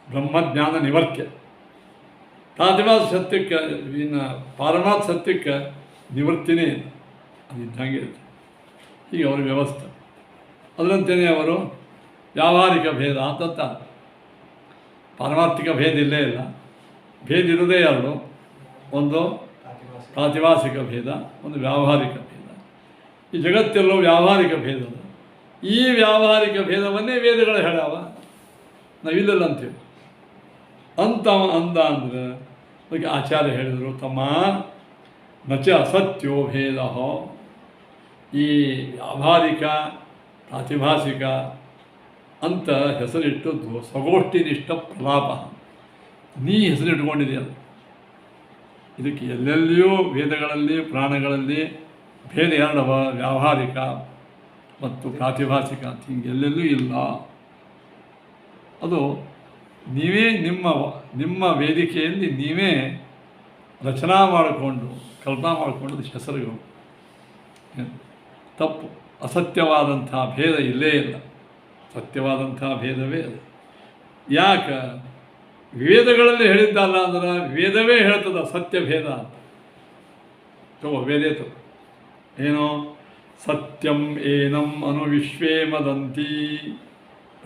ಬ್ರಹ್ಮಜ್ಞಾನ ನಿವರ್ತ್ಯ. ಪ್ರಾತಿಭಾಸ ಸತ್ಯಕ್ಕೆ ಇನ್ನು ಪಾರಮಾರ್ಥ ಸತ್ಯಕ್ಕೆ ನಿವೃತ್ತಿನೇ ಇಲ್ಲ, ಅದು ಇದ್ದಂಗೆ ಇರುತ್ತೆ. ಹೀಗೆ ಅವರ ವ್ಯವಸ್ಥೆ. ಅದರಂತೆಯೇ ಅವರು ವ್ಯಾವಹಾರಿಕ ಭೇದ ಅಂತ. ಪಾರಮಾರ್ಥಿಕ ಭೇದ ಇಲ್ಲೇ ಇಲ್ಲ. ಭೇದ ಇರೋದೇ ಎರಡು: ಒಂದು ಪ್ರಾತಿಭಾಸಿಕ ಭೇದ, ಒಂದು ವ್ಯಾವಹಾರಿಕ ಭೇದ. ಈ ಜಗತ್ತೆಲ್ಲೋ ವ್ಯಾವಹಾರಿಕ ಭೇದ. ಈ ವ್ಯಾವಹಾರಿಕ ಭೇದವನ್ನೇ ವೇದಗಳು ಹೇಳ್ಯಾವ, ನಾವಿಲ್ಲಲ್ಲ ಅಂತೀವಿ. ಅಂದ ಅಂದರೆ ಅದಕ್ಕೆ ಆಚಾರ್ಯ ಹೇಳಿದರು, ತಮ್ಮ ನಚ ಅಸತ್ಯೋ ಭೇದ. ಈ ವ್ಯಾವಹಾರಿಕ ಪ್ರಾತಿಭಾಸಿಕ ಅಂತ ಹೆಸರಿಟ್ಟದ್ದು ಸ್ವಗೋಷ್ಠಿನಿಷ್ಠ ಪ್ರಲಾಪ. ನೀ ಹೆಸರಿಟ್ಕೊಂಡಿದೆಯಲ್ಲ. ಇದಕ್ಕೆ ಎಲ್ಲೆಲ್ಲಿಯೂ ವೇದಗಳಲ್ಲಿ ಪ್ರಾಣಗಳಲ್ಲಿ ಭೇದ ಎರಡವ: ವ್ಯಾವಹಾರಿಕ ಮತ್ತು ಪ್ರಾತಿಭಾಸಿಕ ಅಂತ. ಹಿಂಗೆ ಎಲ್ಲೆಲ್ಲೂ ಇಲ್ಲ. ಅದು ನೀವೇ ನಿಮ್ಮ ವೇದಿಕೆಯಲ್ಲಿ ನೀವೇ ರಚನಾ ಮಾಡಿಕೊಂಡು ಕಲ್ಪನಾ ಮಾಡಿಕೊಂಡು ಹೆಸರುಗಳು. ತಪ್ಪು. ಅಸತ್ಯವಾದಂಥ ಭೇದ ಇಲ್ಲೇ ಇಲ್ಲ. ಸತ್ಯವಾದಂಥ ಭೇದವೇ ಅದು. ಯಾಕೆ? ವೇದಗಳಲ್ಲಿ ಹೇಳಿದ್ದಲ್ಲ ಅಂದ್ರೆ ವೇದವೇ ಹೇಳ್ತದ ಸತ್ಯಭೇದ ಅಂತ. ವೇದೇ ತಗೋ. ಏನೋ ಸತ್ಯಂ ಏನಂ ಅನು ವಿಶ್ವೇ ಮದಂತಿ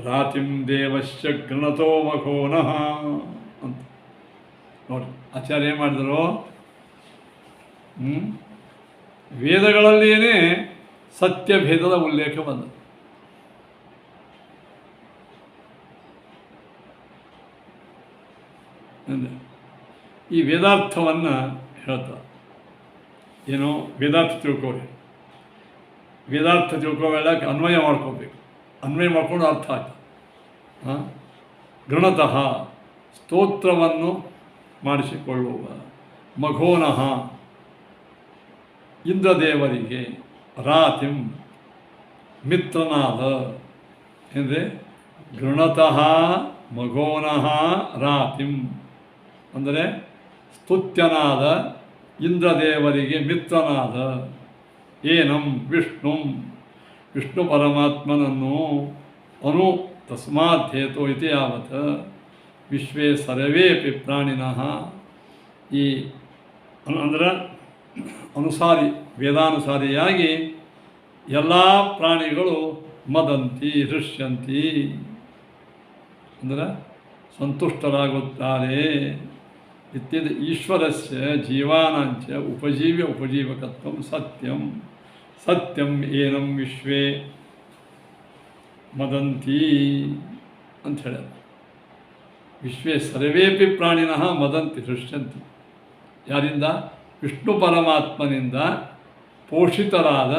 ರಾತಿಂ ದೇವಶ್ಚ ಗೃಣತೋ ಮಖೋನಃ ಅಂತ. ನೋಡಿ ಆಚಾರ್ಯ ಏನು ಮಾಡಿದರು? ವೇದಗಳಲ್ಲಿಯೇ ಸತ್ಯಭೇದದ ಉಲ್ಲೇಖ ಬಂದದ್ದು. ಈ ವೇದಾರ್ಥವನ್ನು ಹೇಳ್ತಾರೆ. ಏನೋ ವೇದಾರ್ಥ ತಿಳ್ಕೊರಿ. ವೇದಾರ್ಥ ತಿಳ್ಕೊಬೇಡಕ್ಕೆ ಅನ್ವಯ ಮಾಡ್ಕೋಬೇಕು. ಅನ್ವಯ ಮಾಡ್ಕೊಂಡು ಅರ್ಥ ಆಗ್ತದೆ. ಗೃಣತಃ ಸ್ತೋತ್ರವನ್ನು ಮಾಡಿಸಿಕೊಳ್ಳುವ. ಮಘೋನಃ ಇಂದ್ರದೇವರಿಗೆ. ರಾತಿಂ ಮಿತ್ರನಾದ. ಅಂದರೆ ಗೃಣತಃ ಮಘೋನಃ ರಾತಿಂ ಅಂದರೆ ಸ್ತುತ್ಯನಾದ ಇಂದ್ರದೇವರಿಗೆ ಮಿತ್ರನಾದ. ಏನಂ ವಿಷ್ಣು ಪರಮಾತ್ಮನನ್ನು ಅನು ತಸ್ಮಾತ್ ಇತಿ ಯಾವತ್ ವಿಶ್ವೇ ಸರ್ವೇಪಿ ಪ್ರಾಣಿನಃ. ಈ ಅಂದರೆ ಅನುಸಾರಿ, ವೇದಾನುಸಾರಿಯಾಗಿ ಎಲ್ಲ ಪ್ರಾಣಿಗಳು ಮದಂತಿ ಹೃಷ್ಯಂತಿ ಅಂದರೆ ಸಂತುಷ್ಟರಾಗುತ್ತಾರೆ. ಇತ್ಯದ ಈಶ್ವರಸ್ಯ ಜೀವಾನಾಂಚ ಉಪಜೀವಕತ್ವ ಸತ್ಯಂ ಏನಂ ವಿಶ್ವೇ ಮದಂತಿ ಅಂತ ಹೇಳ್ಯಾರ. ವಿಶ್ವೇ ಸರ್ವೇಪಿ ಪ್ರಾಣಿನಃ ಮದಂತಿ ಹೃಷ್ಯಂತಿ. ಯಾರಿಂದ? ವಿಷ್ಣು ಪರಮಾತ್ಮನಿಂದ ಪೋಷಿತರಾದ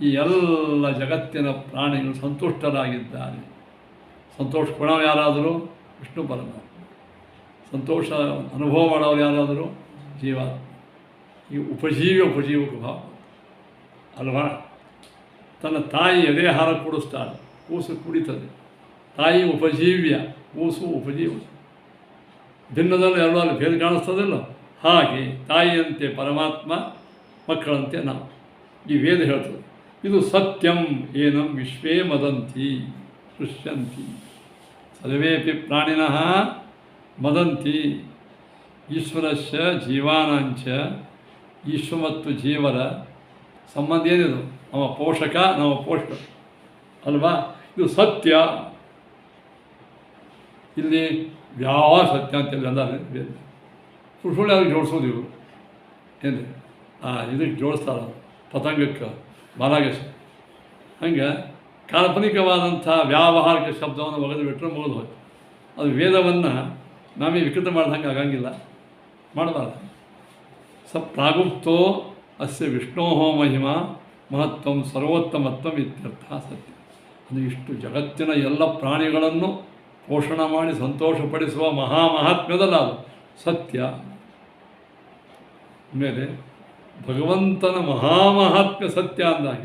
ಈ ಎಲ್ಲ ಜಗತ್ತಿನ ಪ್ರಾಣಿಗಳು ಸಂತುಷ್ಟರಾಗಿದ್ದಾರೆ. ಸಂತೋಷ ಪಡೋರು ಯಾರಾದರೂ ವಿಷ್ಣು ಪರಮಾತ್ಮ, ಸಂತೋಷ ಅನುಭವ ಮಾಡೋರು ಯಾರಾದರೂ ಜೀವಾತ್ಮ. ಈ ಉಪಜೀವಕ ಭಾವ ಅಲ್ವಾ. ತನ್ನ ತಾಯಿ ಎದೆ ಹಾರ ಕುಡಿಸ್ತಾಳೆ, ಕೂಸು ಕುಡಿತದೆ. ತಾಯಿ ಉಪಜೀವ್ಯ, ಕೂಸು ಉಪಜೀವ. ಭಿನ್ನದಲ್ಲಿ ಎರಡಲ್ಲಿ ಭೇದ ಕಾಣಿಸ್ತದಿಲ್ಲ. ಹಾಗೆ ತಾಯಿಯಂತೆ ಪರಮಾತ್ಮ, ಮಕ್ಕಳಂತೆ ನಾವು. ಈ ವೇದ ಹೇಳ್ತದೆ ಇದು ಸತ್ಯಂ ಏನಂ ವಿಶ್ವೇ ಮದಂತಿ ಸೃಷ್ಯಂತಿ ಸರ್ವೇಪಿ ಪ್ರಾಣಿನಃ ಮದಂತಿ. ಈಶ್ವರಸ್ಯ ಜೀವಾನಾಂಚ, ಈಶ್ವ ಮತ್ತು ಜೀವರ ಸಂಬಂಧ ಏನಿದು? ಅವ ಪೋಷಕ, ನಾವು ಪೋಷಕ ಅಲ್ವಾ. ಇದು ಸತ್ಯ. ಇಲ್ಲಿ ಯಾವ ಸತ್ಯ ಅಂತೇಳಿ ಎಲ್ಲ ಸುಳ್ಳು ಅದಕ್ಕೆ ಜೋಡಿಸೋದು ಇವರು ಏನು ಇದಕ್ಕೆ ಜೋಡಿಸ್ತಾರೆ ಪತಂಗಕ್ಕೆ ಬಾಲಾಗಸ. ಹಂಗೆ ಕಾಲ್ಪನಿಕವಾದಂಥ ವ್ಯಾವಹಾರಿಕ ಶಬ್ದವನ್ನು ಒಗೆದು ಬಿಟ್ಟರೆ ಮುಗಿದು ಹೋಯ್ತು. ಅದು ವೇದವನ್ನು ನಮಗೆ ವಿಕೃತ ಮಾಡ್ದಂಗೆ ಆಗಂಗಿಲ್ಲ, ಮಾಡಬಾರ್ದು. ಪ್ರಾಗುಪ್ತೋ ಅಸ್ಯ ವಿಷ್ಣೋ ಮಹಿಮಾ ಮಹತ್ವಂ ಸರ್ವೋತ್ತಮತ್ವಂ ಇತ್ಯರ್ಥ ಸತ್ಯ. ಅದು ಇಷ್ಟು ಜಗತ್ತಿನ ಎಲ್ಲ ಪ್ರಾಣಿಗಳನ್ನು ಪೋಷಣ ಮಾಡಿ ಸಂತೋಷಪಡಿಸುವ ಮಹಾಮಹಾತ್ಮ್ಯದಲ್ಲ ಅದು ಸತ್ಯ. ಮೇಲೆ ಭಗವಂತನ ಮಹಾಮಹಾತ್ಮ್ಯ ಸತ್ಯ ಅಂದಾಗ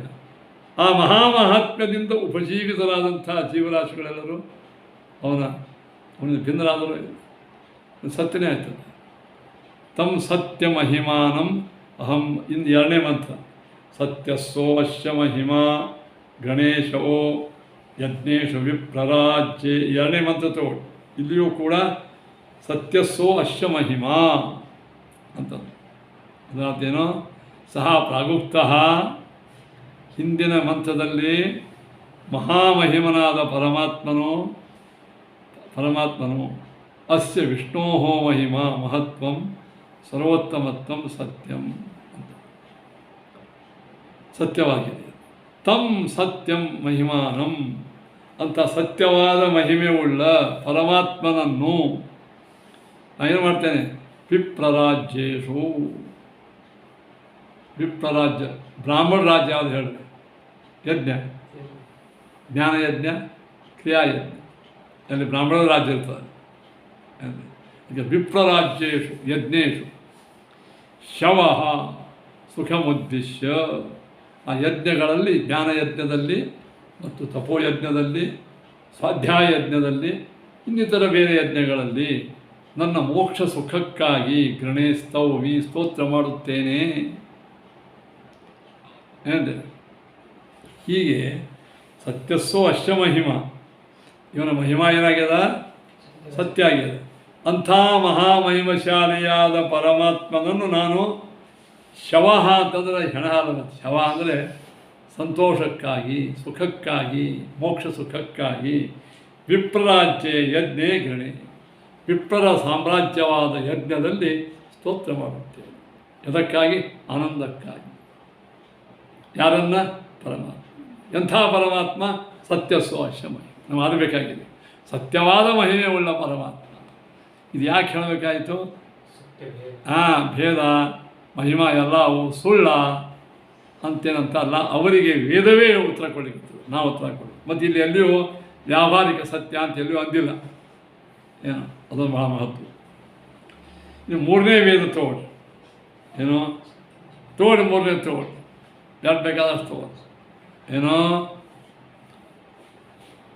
ಆ ಮಹಾಮಹಾತ್ಮ್ಯದಿಂದ ಉಪಜೀವಿತರಾದಂಥ ಜೀವರಾಶಿಗಳೆಲ್ಲರೂ ಅವನಿಗೆ ಭಿನ್ನರಾದರೂ ಸತ್ಯನೇ ಆಯ್ತದೆ. ತಂ ಸತ್ಯ ಮಹಿಮಾನಂ ಅಹಂ. ಇಂದು ಎರಡನೇ ಮಂತ್ರ ಸತ್ಯಸ್ಸೋ ಅಶ್ಯ ಮಹಿಮಾ ಗಣೇಶೋ ಯಜ್ಞೇಶು ವಿಪ್ರರಾಜ್ಯೆ. ಎರಡನೇ ಮಂತ್ರ ತಗೊಳ್ಳಿ. ಇಲ್ಲಿಯೂ ಕೂಡ ಸತ್ಯಸ್ಸೋ ಅಶ್ಯ ಮಹಿಮಾ ಅಂತ. ಅದರದ್ದೇನೋ ಸಹ ಪ್ರಾಗುಪ್ತಃ. ಹಿಂದಿನ ಮಂತ್ರದಲ್ಲಿ ಮಹಾಮಹಿಮನಾದ ಪರಮಾತ್ಮನು ಅಸ್ಯ ವಿಷ್ಣೋ ಮಹಿಮಾ ಮಹತ್ವಂ ಸರ್ವೋತ್ತಮತ್ವಂ ಸತ್ಯಂ ಅಂತ ಸತ್ಯವಾಗಿದೆ. ತಂ ಸತ್ಯಂ ಮಹಿಮಾನಂ ಅಂತ ಸತ್ಯವಾದ ಮಹಿಮೆಯುಳ್ಳ ಪರಮಾತ್ಮನನ್ನು ನಾನೇನು ಮಾಡ್ತೇನೆ? ವಿಪ್ರರಾಜ್ಯೇಶು. ವಿಪ್ರರಾಜ್ಯ ಬ್ರಾಹ್ಮಣ ರಾಜ್ಯ ಯಾವುದು ಹೇಳಿದೆ? ಯಜ್ಞ, ಜ್ಞಾನಯಜ್ಞ, ಕ್ರಿಯಾಯಜ್ಞ. ಅಲ್ಲಿ ಬ್ರಾಹ್ಮಣ ರಾಜ್ಯ ಇರ್ತದೆ. ಈಗ ವಿಪ್ರರಾಜ್ಯೇಶು ಯಜ್ಞೇಶು ಶವ ಸುಖಮುದ್ದೇಶ್ಯ. ಆ ಯಜ್ಞಗಳಲ್ಲಿ, ಜ್ಞಾನಯಜ್ಞದಲ್ಲಿ ಮತ್ತು ತಪೋಯಜ್ಞದಲ್ಲಿ, ಸ್ವಾಧ್ಯಾಯ ಯಜ್ಞದಲ್ಲಿ, ಇನ್ನಿತರ ಬೇರೆ ಯಜ್ಞಗಳಲ್ಲಿ ನನ್ನ ಮೋಕ್ಷ ಸುಖಕ್ಕಾಗಿ ಗಣೇ ಸ್ತೌಮಿ ಸ್ತೋತ್ರ ಮಾಡುತ್ತೇನೆ ಏನಿದೆ. ಹೀಗೆ ಸತ್ಯಸ್ಸೋ ಅಶ್ಯ ಮಹಿಮ. ಇವನ ಮಹಿಮಾ ಏನಾಗ್ಯದ? ಸತ್ಯ ಆಗ್ಯದ. ಅಂಥ ಮಹಾಮಹಿಮಶಾಲಿಯಾದ ಪರಮಾತ್ಮನನ್ನು ನಾನು ಶವ ಅಂತಂದರೆ ಹೆಣ ಅಲ್ಲ. ಶವ ಅಂದರೆ ಸಂತೋಷಕ್ಕಾಗಿ, ಸುಖಕ್ಕಾಗಿ, ಮೋಕ್ಷ ಸುಖಕ್ಕಾಗಿ ವಿಪ್ರರಾಜ್ಯ ಯಜ್ಞೆ ಗಣೆ. ವಿಪ್ರರ ಸಾಮ್ರಾಜ್ಯವಾದ ಯಜ್ಞದಲ್ಲಿ ಸ್ತೋತ್ರ ಮಾಡುತ್ತೇವೆ. ಎದಕ್ಕಾಗಿ? ಆನಂದಕ್ಕಾಗಿ. ಯಾರನ್ನ? ಪರಮಾತ್ಮ. ಎಂಥ ಪರಮಾತ್ಮ? ಸತ್ಯಸ್ಸೋ ಅಶ್ಯ ಮಹಿಮೆ. ನಾವು ಆಡಬೇಕಾಗಿದೆ ಸತ್ಯವಾದ ಮಹಿಮೆ ಉಳ್ಳ ಪರಮಾತ್ಮ. ಇದು ಯಾಕೆ ಹೇಳಬೇಕಾಯಿತು? ಭೇದ ಮಹಿಮಾ ಎಲ್ಲವೂ ಸುಳ್ಳ ಅಂತೇನಂತ ಅಲ್ಲ, ಅವರಿಗೆ ವೇದವೇ ಉತ್ತರ ಕೊಡಲಿಕ್ಕೆ ನಾವು ಉತ್ತರ ಕೊಡೋದು. ಮತ್ತು ಇಲ್ಲಿ ಎಲ್ಲಿಯೂ ವ್ಯಾವಹಾರಿಕ ಸತ್ಯ ಅಂತ ಎಲ್ಲಿಯೂ ಅಂದಿಲ್ಲ. ಏನು ಅದೊಂದು ಬಹಳ ಮಹತ್ವ. ನೀವು ಮೂರನೇ ವೇದ ತಗೊಳ್ಳಿ. ಏನೋ ತಗೊಳ್ಳಿ, ಮೂರನೇ ತಗೊಳ್ಳಿ, ಯಾರು ಬೇಕಾದಷ್ಟು ತಗೊಳ್ಳಿ. ಏನೋ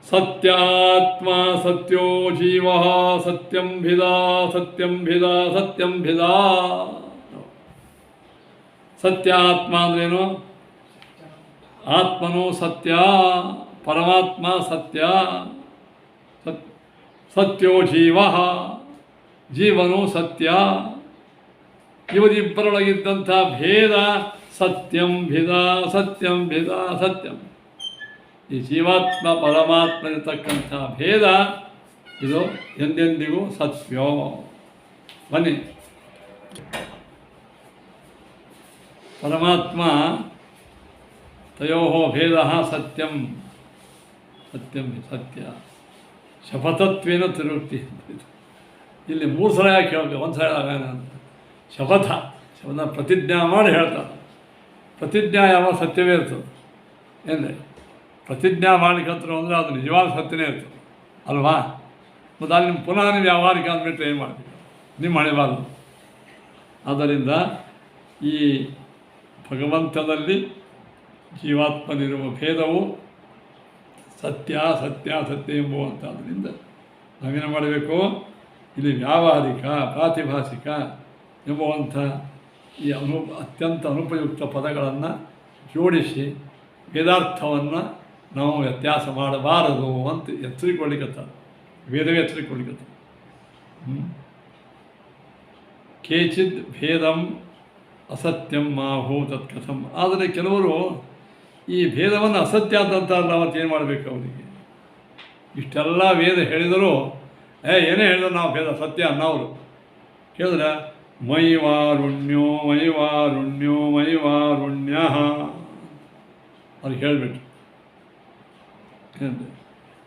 ಸತ್ಯಾತ್ಮ ಸತ್ಯೋ ಜೀವ ಸತ್ಯಂ ಭಿದಾ ಸತ್ಯಂ ಭಿದಾ ಸತ್ಯಂ ಭಿದಾ. ಸತ್ಯಾತ್ಮ ಅಂದ್ರೇನು? ಆತ್ಮನು ಸತ್ಯ, ಪರಮಾತ್ಮ ಸತ್ಯ. ಸತ್ಯೋ ಜೀವ, ಜೀವನು ಸತ್ಯ. ಇವರಿಬ್ಬರೊಳಗಿದ್ದಂಥ ಭೇದ ಸತ್ಯಂ ಭಿದಾ ಸತ್ಯಂ ಭಿದಾ ಸತ್ಯಂ. ಈ ಜೀವಾತ್ಮ ಪರಮಾತ್ಮ ಇರತಕ್ಕಂಥ ಭೇದ ಇದು ಎಂದೆಂದಿಗೂ ಸತ್ಯೋ. ಬನ್ನಿ, ಪರಮಾತ್ಮ ತಯೋ ಭೇದ ಸತ್ಯಂ ಸತ್ಯಂ ಸತ್ಯ ಶಪಥತ್ವೇನ ತಿರುಕ್ತಿ. ಇಲ್ಲಿ ಮೂರು ಸಲ ಯಾಕೆ ಹೇಳ್ಬೇಕು? ಒಂದು ಸಲ ಆಗಾನ ಅಂತ. ಶಪಥ ಪ್ರತಿಜ್ಞಾ ಮಾಡಿ ಹೇಳ್ತಾರೆ. ಪ್ರತಿಜ್ಞಾ ಯಾವ ಸತ್ಯವೇ ಇರ್ತದೆ. ಏನೇ ಪ್ರತಿಜ್ಞಾ ಮಾಡಲಿಕ್ಕಂತರು ಅಂದರೆ ಅದು ನಿಜವಾದ ಸತ್ಯನೇ ಇರ್ತದೆ ಅಲ್ವಾ. ಮತ್ತು ಅಲ್ಲಿ ಪುನಃ ನೀವು ವ್ಯಾವಹಾರಿಕ ಅಂದ್ಬಿಟ್ರೆ ಏನು ಮಾಡ್ತೀವಿ, ನೀವು ಮಾಡಬಾರ್ದು. ಆದ್ದರಿಂದ ಈ ಭಗವಂತನಲ್ಲಿ ಜೀವಾತ್ಮನಿರುವ ಭೇದವು ಸತ್ಯ ಸತ್ಯ ಸತ್ಯ ಎಂಬುವಂಥದ್ದರಿಂದ ನಾವೇನು ಮಾಡಬೇಕು, ಇಲ್ಲಿ ವ್ಯಾವಹಾರಿಕ ಪ್ರಾತಿಭಾಸಿಕ ಎಂಬುವಂಥ ಈ ಅತ್ಯಂತ ಅನುಪಯುಕ್ತ ಪದಗಳನ್ನು ಜೋಡಿಸಿ ವೇದಾರ್ಥವನ್ನು ನಾವು ವ್ಯತ್ಯಾಸ ಮಾಡಬಾರದು ಅಂತ ಎಚ್ಚರಿಕೊಳ್ಳಿಕತ್ತಾರೆ, ವೇದವೇ ಎಚ್ಚರಿಕೊಳ್ಳಿಕತ್ತಾರೆ. ಕೇಚಿದ್ ಭೇದಂ ಅಸತ್ಯಂ ಮಾಹೋ ತತ್ಕಥಂ. ಆದರೆ ಕೆಲವರು ಈ ಭೇದವನ್ನು ಅಸತ್ಯ ಅಂತಂತಾರಲ್ಲ, ಮತ್ತೇನು ಮಾಡಬೇಕು ಅವರಿಗೆ? ಇಷ್ಟೆಲ್ಲ ವೇದ ಹೇಳಿದರೂ ಏನೇ ಹೇಳಿದ್ರು ನಾವು ಭೇದ ಸತ್ಯ ಅನ್ನೋರು ಕೇಳಿದ್ರೆ ಮೈವಾರುಣ್ಯೋ ಮೈವಾರುಣ್ಯೋ ಮೈವಾರುಣ್ಯ ಅವ್ರಿಗೆ ಹೇಳಿಬಿಟ್ರು.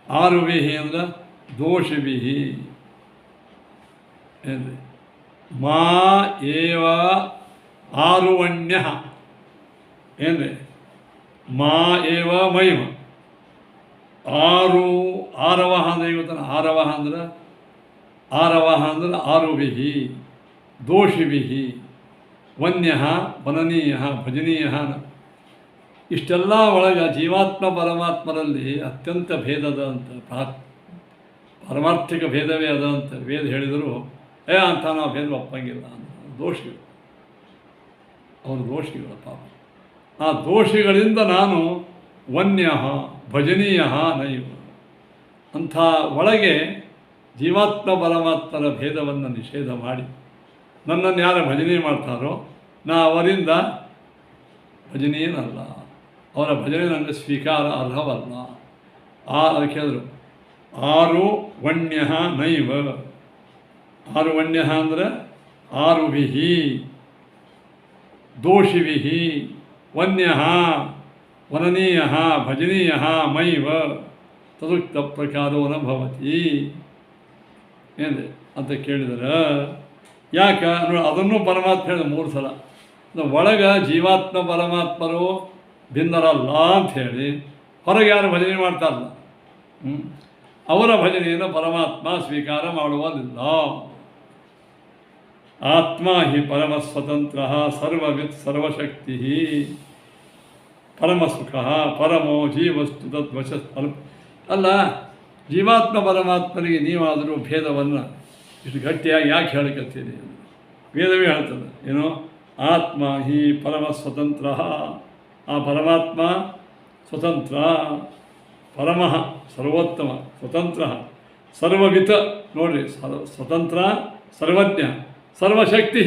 ಆರುವಿಹಿ ಅಂದ್ರೆ ದೋಷವಿಹಿ ಏನ್ರಿ, ಮಾ ಏವ ಆರುವಣ್ಯ ಏನ್ರಿ, ಮಾ ಏವ ಮೈವ ಆರವಹ ಅಂದರೆ ಗೊತ್ತಾನ, ಆರವಹ ಅಂದ್ರೆ ಆರುವಿಹಿ ದೋಷಿವಿಹಿ ವನ್ಯ ವನನೀಯ ಭಜನೀಯ. ಇಷ್ಟೆಲ್ಲ ಒಳಗೆ ಜೀವಾತ್ಮ ಪರಮಾತ್ಮರಲ್ಲಿ ಅತ್ಯಂತ ಭೇದದ ಅಂತ ಪಾರಮಾರ್ಥಿಕ ಭೇದವೇ ಅದ ಅಂತ ವೇದ ಹೇಳಿದರು. ಅಂತ ನಾವು ಭೇದ ಒಪ್ಪಂಗಿಲ್ಲ ಅಂತ ದೋಷಿಗಳು, ಅವರು ದೋಷಿಗಳು ಪಾಪ. ಆ ದೋಷಿಗಳಿಂದ ನಾನು ವನ್ಯ ಭಜನೀಯ ನೈವ ಅಂಥ ಒಳಗೆ ಜೀವಾತ್ಮ ಪರಮಾತ್ಮರ ಭೇದವನ್ನು ನಿಷೇಧ ಮಾಡಿ ನನ್ನನ್ನು ಯಾರು ಭಜನೆ ಮಾಡ್ತಾರೋ ನಾ ಅವರಿಂದ ಭಜನೀಯನಲ್ಲ, ಅವರ ಭಜನೆ ನನಗೆ ಸ್ವೀಕಾರ ಅರ್ಹವಲ್ಲ. ಅದಕ್ಕೆ ಹೇಳಿದ್ರು ಆರು ವಣ್ಯ ನೈವ. ಆರು ವಣ್ಯ ಅಂದರೆ ಆರುವಿಹಿ ದೋಷಿವಿಹಿ ವನ್ಯ ವನನೀಯ ಭಜನೀಯ ಮೈವ ತದುಕ್ತ ಪ್ರಕಾರೋ ನ ಭವತಿ ಏನಿದೆ ಅಂತ ಕೇಳಿದರೆ ಯಾಕೆ ಅದನ್ನು ಪರಮಾತ್ಮ ಹೇಳಿದ 3 ಸಲ. ಒಳಗೆ ಜೀವಾತ್ಮ ಪರಮಾತ್ಮರು ಭಿನ್ನರಲ್ಲ ಅಂಥೇಳಿ ಹೊರಗೆ ಯಾರು ಭಜನೆ ಮಾಡ್ತಾರಲ್ಲ ಅವರ ಭಜನೆಯನ್ನು ಪರಮಾತ್ಮ ಸ್ವೀಕಾರ ಮಾಡುವುದಿಲ್ಲ. ಆತ್ಮ ಹಿ ಪರಮ ಸ್ವತಂತ್ರ ಸರ್ವವಿತ್ ಸರ್ವಶಕ್ತಿ ಪರಮಸುಖ ಪರಮೋ ಜೀವಸ್ತು ತದ್ವಶ. ಅಲ್ಲ, ಜೀವಾತ್ಮ ಪರಮಾತ್ಮನಿಗೆ ನೀವಾದರೂ ಭೇದವನ್ನು ಇಷ್ಟು ಗಟ್ಟಿಯಾಗಿ ಯಾಕೆ ಹೇಳಕತ್ತೀರಿ? ವೇದವೇ ಹೇಳ್ತದೆ ಏನು, ಆತ್ಮ ಹಿ ಪರಮ ಸ್ವತಂತ್ರ. ಆ ಪರಮಾತ್ಮ ಸ್ವತಂತ್ರ, ಪರಮಃ ಸರ್ವೋತ್ತಮ, ಸ್ವತಂತ್ರ, ಸರ್ವವಿತ ನೋಡ್ರಿ, ಸ್ವತಂತ್ರ, ಸರ್ವಜ್ಞ, ಸರ್ವಶಕ್ತಿ,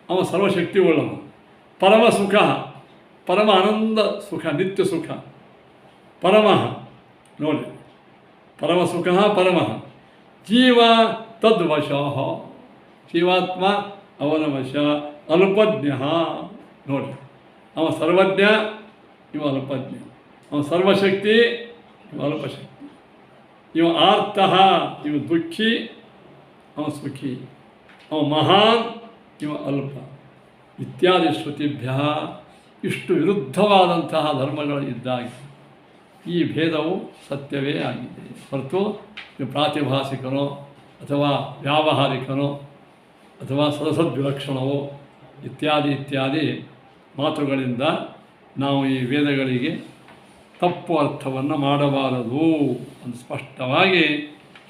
ಅವ ಸರ್ವಶಕ್ತಿ ಉಳ್ಳವ. ಪರಮ ಸುಖ, ಪರಮ ಆನಂದ ಸುಖ, ನಿತ್ಯ ಸುಖ, ಪರಮಃ ನೋಡಿ, ಪರಮ ಸುಖ ಪರಮಃ. ಜೀವ ತದ್ವಶ, ಜೀವಾತ್ಮ ಅವನ ವಶ. ಅಲ್ಪಜ್ಞ ನೋಡಿ, ಅವ ಸರ್ವಜ್ಞ, ಇವ ಅಲ್ಪಜ್ಞ. ಅವ ಸರ್ವಶಕ್ತಿ, ಇವ ಅಲ್ಪಶಕ್ತಿ. ಇವ ಆರ್ತಃ, ಇವ ದುಃಖಿ, ಅವ ಸುಖಿ. ಅವ ಮಹಾನ್, ಇವ ಅಲ್ಪ. ಇತ್ಯಾದಿ ಶ್ರುತಿಭ್ಯ. ಇಷ್ಟು ವಿರುದ್ಧವಾದಂತಹ ಧರ್ಮಗಳು ಇದ್ದಾಗ ಈ ಭೇದವು ಸತ್ಯವೇ ಆಗಿದೆ ಹೊರತು ಪ್ರಾತಿಭಾಸಿಕನೋ ಅಥವಾ ವ್ಯಾವಹಾರಿಕನೋ ಅಥವಾ ಸದಸದ್ವಿಲಕ್ಷಣವೋ ಇತ್ಯಾದಿ ಇತ್ಯಾದಿ ಮಾತುಗಳಿಂದ ನಾವು ಈ ವೇದಗಳಿಗೆ ತಪ್ಪು ಅರ್ಥವನ್ನು ಮಾಡಬಾರದು ಅಂತ ಸ್ಪಷ್ಟವಾಗಿ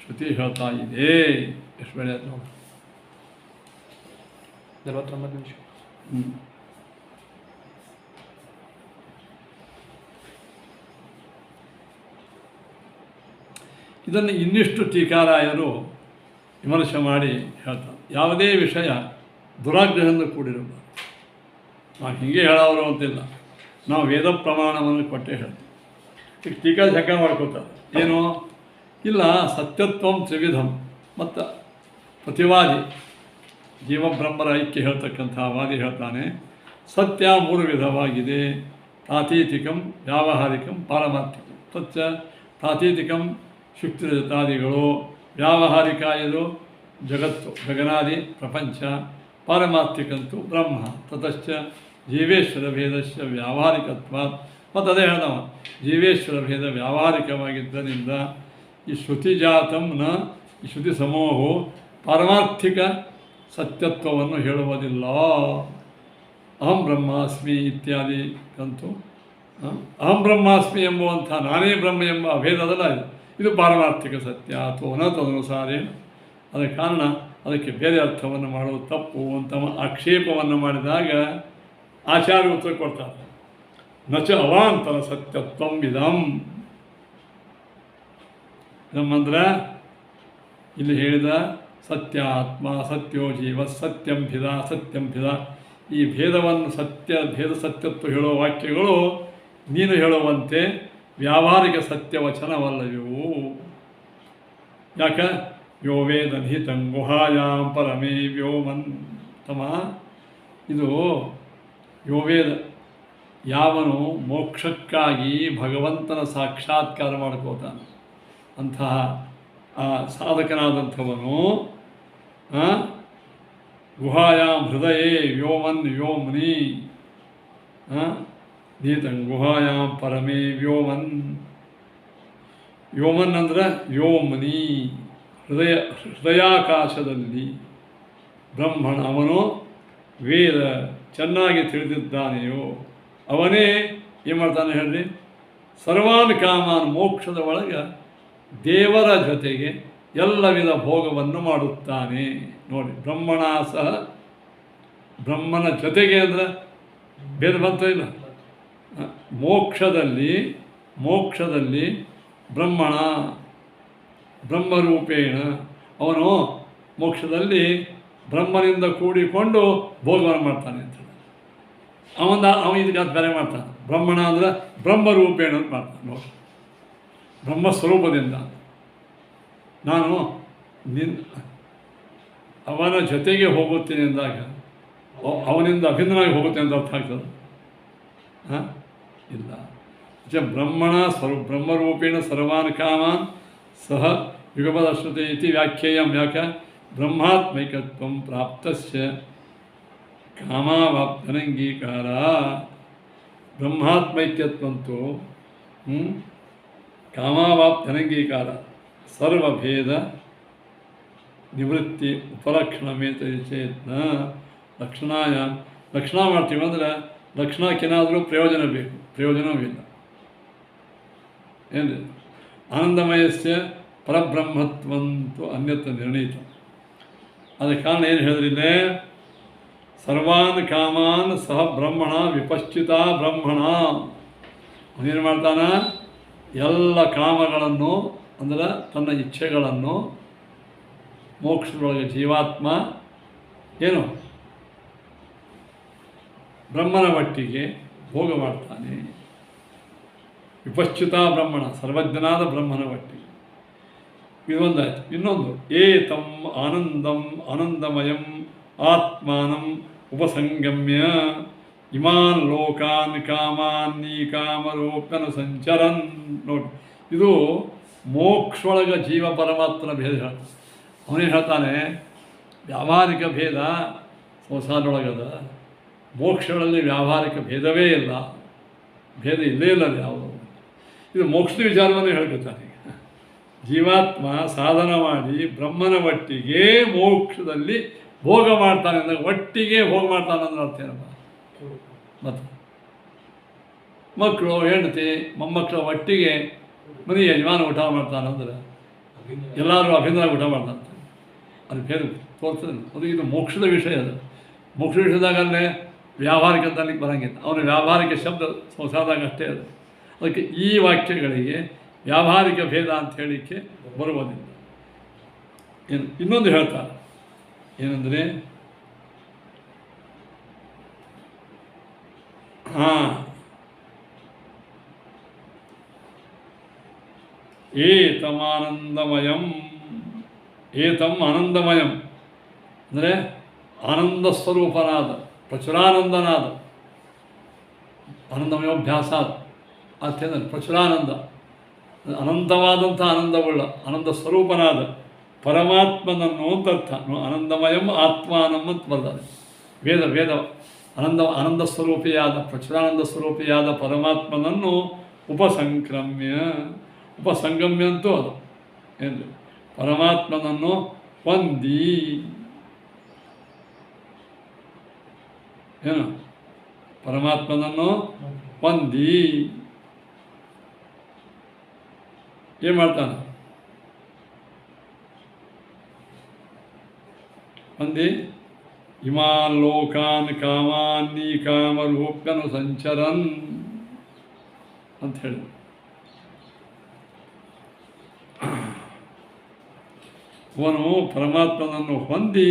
ಶ್ರುತಿ ಹೇಳ್ತಾ ಇದೆ. ಎಷ್ಟು ಬೇಳೆ ನೋಡಿ, 49 ನಿಮಿಷ. ಇದನ್ನು ಇನ್ನಿಷ್ಟು ಟೀಕಾರಾಯರು ವಿಮರ್ಶೆ ಮಾಡಿ ಹೇಳ್ತಾರೆ. ಯಾವುದೇ ವಿಷಯ ದುರಾಗ್ರಹದಿಂದ ಕೂಡಿರಬಾರ್ದು. ನಾವು ಹೀಗೆ ಹೇಳೋರು ಅಂತಿಲ್ಲ, ನಾವು ವೇದ ಪ್ರಮಾಣವನ್ನು ಕೊಟ್ಟೇ ಹೇಳ್ತೀವಿ. ಈಗ ಟೀಕಾ ಶಕ ಮಾಡ್ಕೋತಾರೆ ಏನು ಇಲ್ಲ, ಸತ್ಯತ್ವಂ ತ್ರಿವಿಧಂ. ಮತ್ತು ಪ್ರತಿವಾದಿ ಜೀವಬ್ರಹ್ಮರ ಐಕ್ಯ ಹೇಳ್ತಕ್ಕಂಥ ವಾದಿ ಹೇಳ್ತಾನೆ, ಸತ್ಯ 3 ವಿಧವಾಗಿದೆ. ಪ್ರಾತೀತಿಕಂ, ವ್ಯಾವಹಾರಿಕಂ, ಪಾರಮಾರ್ಥಿಕಂ. ಸತ್ಯ ಪ್ರಾತೀತಿಕಂ ಶುಕ್ತಿರಜತಾದಿಗಳು, ವ್ಯಾವಹಾರಿಕ ಇದು ಜಗತ್ತು ಗಗನಾದಿ ಪ್ರಪಂಚ, ಪಾರಮಾರ್ಥಿಕಂತೂ ಬ್ರಹ್ಮ. ತತಶ್ಚ ಜೀವೇಶ್ವರ ಭೇದಸ್ಯ ವ್ಯಾವಹಾರಿಕತ್ವಾತ್ ಮತ್ತು ಅದೇ ಹೇಳ್ದವ ಜೀವೇಶ್ವರ ಭೇದ ವ್ಯಾವಹಾರಿಕವಾಗಿದ್ದರಿಂದ ಈ ಶ್ರುತಿಜಾತಂನ ಈ ಶ್ರುತಿ ಸಮೂಹವು ಪಾರಮಾರ್ಥಿಕ ಸತ್ಯತ್ವವನ್ನು ಹೇಳುವುದಿಲ್ಲ. ಅಹಂ ಬ್ರಹ್ಮಾಸ್ಮಿ ಇತ್ಯಾದಿ ಕಂತು ಅಹಂ ಬ್ರಹ್ಮಾಸ್ಮಿ ಎಂಬುವಂಥ ನಾನೇ ಬ್ರಹ್ಮ ಎಂಬ ಅಭೇದದಲ್ಲ ಇದು ಪಾರಮಾರ್ಥಿಕ ಸತ್ಯ ಅಥವಾ ನ ತದನುಸಾರೇ. ಅದರ ಕಾರಣ ಅದಕ್ಕೆ ಬೇರೆ ಅರ್ಥವನ್ನು ಮಾಡೋದು ತಪ್ಪು ಅಂತ ಆಕ್ಷೇಪವನ್ನು ಮಾಡಿದಾಗ ಆಚಾರ್ಯ ಉತ್ತರ ಕೊಡ್ತಾರೆ. ನಚ ಅವಾಂತರ ಸತ್ಯತ್ವಂ ಇದಂ. ನಮ್ಮಂದ್ರೆ ಇಲ್ಲಿ ಹೇಳಿದ ಸತ್ಯ ಆತ್ಮ ಸತ್ಯೋ ಜೀವ ಸತ್ಯಂಭಿದ ಸತ್ಯಂಭಿದ ಈ ಭೇದವನ್ನು ಭೇದ ಸತ್ಯತ್ವ ಹೇಳುವ ವಾಕ್ಯಗಳು ನೀನು ಹೇಳುವಂತೆ ವ್ಯಾವಹಾರಿಕ ಸತ್ಯವಚನವಲ್ಲವು. ಯಾಕೆ ಯೋ ವೇದ ನಿಹಿತಂ ಗುಹಾಯಾಂ ಪರಮೇ ವ್ಯೋಮನ್ ತಮ ಇದು ಯೋ ವೇದ ಯಾವನು ಮೋಕ್ಷಕ್ಕಾಗಿ ಭಗವಂತನ ಸಾಕ್ಷಾತ್ಕಾರ ಮಾಡ್ಕೋತಾನೆ ಅಂತಹ ಆ ಸಾಧಕನಾದಂಥವನು ಗುಹಾಯಾಂ ಹೃದಯೇ ವ್ಯೋಮನ್ ವ್ಯೋಮ್ನಿ ನಿಹಿತಂ ಗುಹಾಯಾಂ ಪರಮೇ ವ್ಯೋಮನ್. ವ್ಯೋಮನ್ ಅಂದ್ರೆ ವ್ಯೋಮ್ನಿ ಹೃದಯಾಕಾಶದಲ್ಲಿ ಬ್ರಹ್ಮಣ ಅವನು ವೇದ ಚೆನ್ನಾಗಿ ತಿಳಿದಿದ್ದಾನೆಯೋ ಅವನೇ ಏನು ಮಾಡ್ತಾನೆ ಹೇಳಿ ಸರ್ವಾನ್ ಕಾಮಾನ್ ಮೋಕ್ಷದ ಒಳಗೆ ದೇವರ ಜೊತೆಗೆ ಎಲ್ಲ ವಿಧ ಭೋಗವನ್ನು ಮಾಡುತ್ತಾನೆ. ನೋಡಿ ಬ್ರಹ್ಮಣ ಸಹ ಬ್ರಹ್ಮನ ಜೊತೆಗೆ ಅಂದರೆ ಭೇದ ಬಂತ ಇಲ್ಲ. ಮೋಕ್ಷದಲ್ಲಿ ಬ್ರಹ್ಮಣ ಬ್ರಹ್ಮರೂಪೇಣ ಅವನು ಮೋಕ್ಷದಲ್ಲಿ ಬ್ರಹ್ಮನಿಂದ ಕೂಡಿಕೊಂಡು ಭೋಗವನ್ನು ಮಾಡ್ತಾನೆ ಅಂತ ಅವ ಇದಕ್ಕೆ ಬೇರೆ ಮಾಡ್ತಾನೆ. ಬ್ರಹ್ಮಣ ಅಂದರೆ ಬ್ರಹ್ಮರೂಪೇಣ ಅಂತ ಮಾಡ್ತಾನೆ. ನೋಡಿ ಬ್ರಹ್ಮಸ್ವರೂಪದಿಂದ ನಾನು ಅವನ ಜೊತೆಗೆ ಹೋಗುತ್ತೇನೆ ಎಂದಾಗ ಅವನಿಂದ ಅಭಿನ್ನವಾಗಿ ಹೋಗುತ್ತೆ ಅಂತ ಅರ್ಥ ಆಗ್ತದೆ ಇಲ್ಲ. ಬ್ರಹ್ಮಣ ಬ್ರಹ್ಮರೂಪೇಣ ಸರ್ವಾನ್ ಕಾಮಾನ್ ಸಹ ಯುಗಪದಶ್ರುತೆ ಇತಿ ವ್ಯಾಖ್ಯೇಯಂ. ಯಾಕೆ ಬ್ರಹ್ಮಾತ್ಮೈಕತ್ವಂ ಪ್ರಾಪ್ತಸ್ಯ ಕಾಮಾವಾಪ್ತನಂಗೀಕಾರ. ಬ್ರಹ್ಮಾತ್ಮೈಕ್ಯತ್ವಂತೂ ಕಾಮಾವಾಪ್ತನಂಗೀಕಾರ ಸರ್ವಭೇದ ನಿವೃತ್ತಿ ಉಪಲಕ್ಷಣಮೇತ ಚೇತ್ನ ಲಕ್ಷಣ ಮಾಡ್ತೀವಿ ಅಂದರೆ ಲಕ್ಷಣಕ್ಕೇನಾದರೂ ಪ್ರಯೋಜನ ಬೇಕು, ಪ್ರಯೋಜನವಿಲ್ಲ. ಏನು ಆನಂದಮಯಸ್ಯ ಪರಬ್ರಹ್ಮತ್ವಂತು ಅನ್ಯತ್ರ ನಿರ್ಣೀತ. ಅದಕ್ಕೆ ಕಾರಣ ಏನು ಹೇಳಿದ್ರಿಲ್ಲೇ ಸರ್ವಾನ್ ಕಾಮಾನ್ ಸಹ ಬ್ರಹ್ಮಣ ವಿಪಶ್ಚಿತ ಬ್ರಹ್ಮಣ. ಅವನೇನು ಮಾಡ್ತಾನ ಎಲ್ಲ ಕಾಮಗಳನ್ನು ಅಂದರೆ ತನ್ನ ಇಚ್ಛೆಗಳನ್ನು ಮೋಕ್ಷದೊಳಗೆ ಜೀವಾತ್ಮ ಏನು ಬ್ರಹ್ಮನ ಮಟ್ಟಿಗೆ ಭೋಗ ಮಾಡ್ತಾನೆ. ವಿಪಶ್ಚಿತ ಬ್ರಹ್ಮಣ ಸರ್ವಜ್ಞನಾದ ಬ್ರಹ್ಮನ ಮಟ್ಟಿಗೆ ಇದೊಂದಾಯ್ತು. ಇನ್ನೊಂದು ಏತಂ ಆನಂದಮಯಂ ಆತ್ಮಾನಂ ಉಪಸಂಗಮ್ಯ ಇಮಾನ್ ಲೋಕಾನ್ ಕಾಮಾನ್ನೀ ಕಾಮರೂಪನ ಸಂಚರನ್. ನೋಡಿ ಇದು ಮೋಕ್ಷೊಳಗ ಜೀವ ಪರಮಾತ್ಮನ ಭೇದ ಹೇಳ್ತಾನೆ. ಅವನೇನು ಹೇಳ್ತಾನೆ ವ್ಯಾವಹಾರಿಕ ಭೇದ ಸಂಸಾರದೊಳಗದ, ಮೋಕ್ಷಗಳಲ್ಲಿ ವ್ಯಾವಹಾರಿಕ ಭೇದವೇ ಇಲ್ಲ, ಭೇದ ಇಲ್ಲೇ ಇಲ್ಲ ಯಾವುದು. ಇದು ಮೋಕ್ಷದ ವಿಚಾರವನ್ನು ಹೇಳ್ಕೊತಾನೆ. ಜೀವಾತ್ಮ ಸಾಧನ ಮಾಡಿ ಬ್ರಹ್ಮನ ಒಟ್ಟಿಗೆ ಮೋಕ್ಷದಲ್ಲಿ ಭೋಗ ಮಾಡ್ತಾನೆ ಅಂದಾಗ ಒಟ್ಟಿಗೆ ಭೋಗ ಮಾಡ್ತಾನೆ ಅಂದ್ರೆ ಅರ್ಥ ಏನಪ್ಪ? ಮತ್ತು ಮಕ್ಕಳು ಹೆಂಡತಿ ಮೊಮ್ಮಕ್ಕಳ ಒಟ್ಟಿಗೆ ಮನೆ ಯಜಮಾನ ಊಟ ಮಾಡ್ತಾನಂದ್ರೆ ಎಲ್ಲರೂ ಅಭಿನಯ ಊಟ ಮಾಡ್ತಾನೆ. ಅದು ಭೇದ ತೋರ್ತದೆ. ಅದು ಇದು ಮೋಕ್ಷದ ವಿಷಯ. ಅದು ಮೋಕ್ಷದ ವಿಷಯದಾಗಲ್ಲೇ ವ್ಯಾವಹಾರಿಕ ಅಂತ ಅಲ್ಲಿಗೆ ಬರೋಂಗಿಲ್ಲ. ಅವನ ವ್ಯಾವಹಾರಿಕ ಶಬ್ದ ಸಂಸಾರದಾಗ ಅಷ್ಟೇ ಅದು. ಅದಕ್ಕೆ ಈ ವಾಕ್ಯಗಳಿಗೆ ವ್ಯಾವಹಾರಿಕ ಭೇದ ಅಂತ ಹೇಳಲಿಕ್ಕೆ ಬರುವುದಿಲ್ಲ. ಇನ್ನೊಂದು ಹೇಳ್ತಾರೆ ಏನಂದರೆ ಏತಂ ಆನಂದಮಯಂ ಅಂದರೆ ಆನಂದ ಸ್ವರೂಪನಾದ ಪ್ರಚುರಾನಂದನಾದ ಆನಂದಮಯೋಭ್ಯಾಸ ಅರ್ಥೇನ ಪ್ರಚುರಾನಂದ ಅನಂತವಾದಂಥ ಆನಂದವುಳ್ಳ ಆನಂದ ಸ್ವರೂಪನಾದ ಪರಮಾತ್ಮನನ್ನು ಅಂತ ಅರ್ಥ. ಆನಂದಮಯಂ ಆತ್ಮಾನಂ ಅಂತ ಬರ್ತಾರೆ. ವೇದ ಆನಂದ ಸ್ವರೂಪಿಯಾದ ಪ್ರಚುರಾನಂದ ಸ್ವರೂಪಿಯಾದ ಪರಮಾತ್ಮನನ್ನು ಉಪಸಂಗಮ್ಯ ಅಂತೂ ಅದು ಏನು ಪರಮಾತ್ಮನನ್ನು ಹೊಂದಿ ಏನು ಪರಮಾತ್ಮನನ್ನು ಹೊಂದಿ ಏನು ಮಾಡ್ತಾನೆ ಹೊಂದಿ ಇಮಾನ್ ಲೋಕಾನ್ ಕಾಮಾನ್ನಿ ಕಾಮರೂಪ್ಯನು ಸಂಚರನ್ ಅಂತ ಹೇಳಿ ಇವನು ಪರಮಾತ್ಮನನ್ನು ಹೊಂದಿ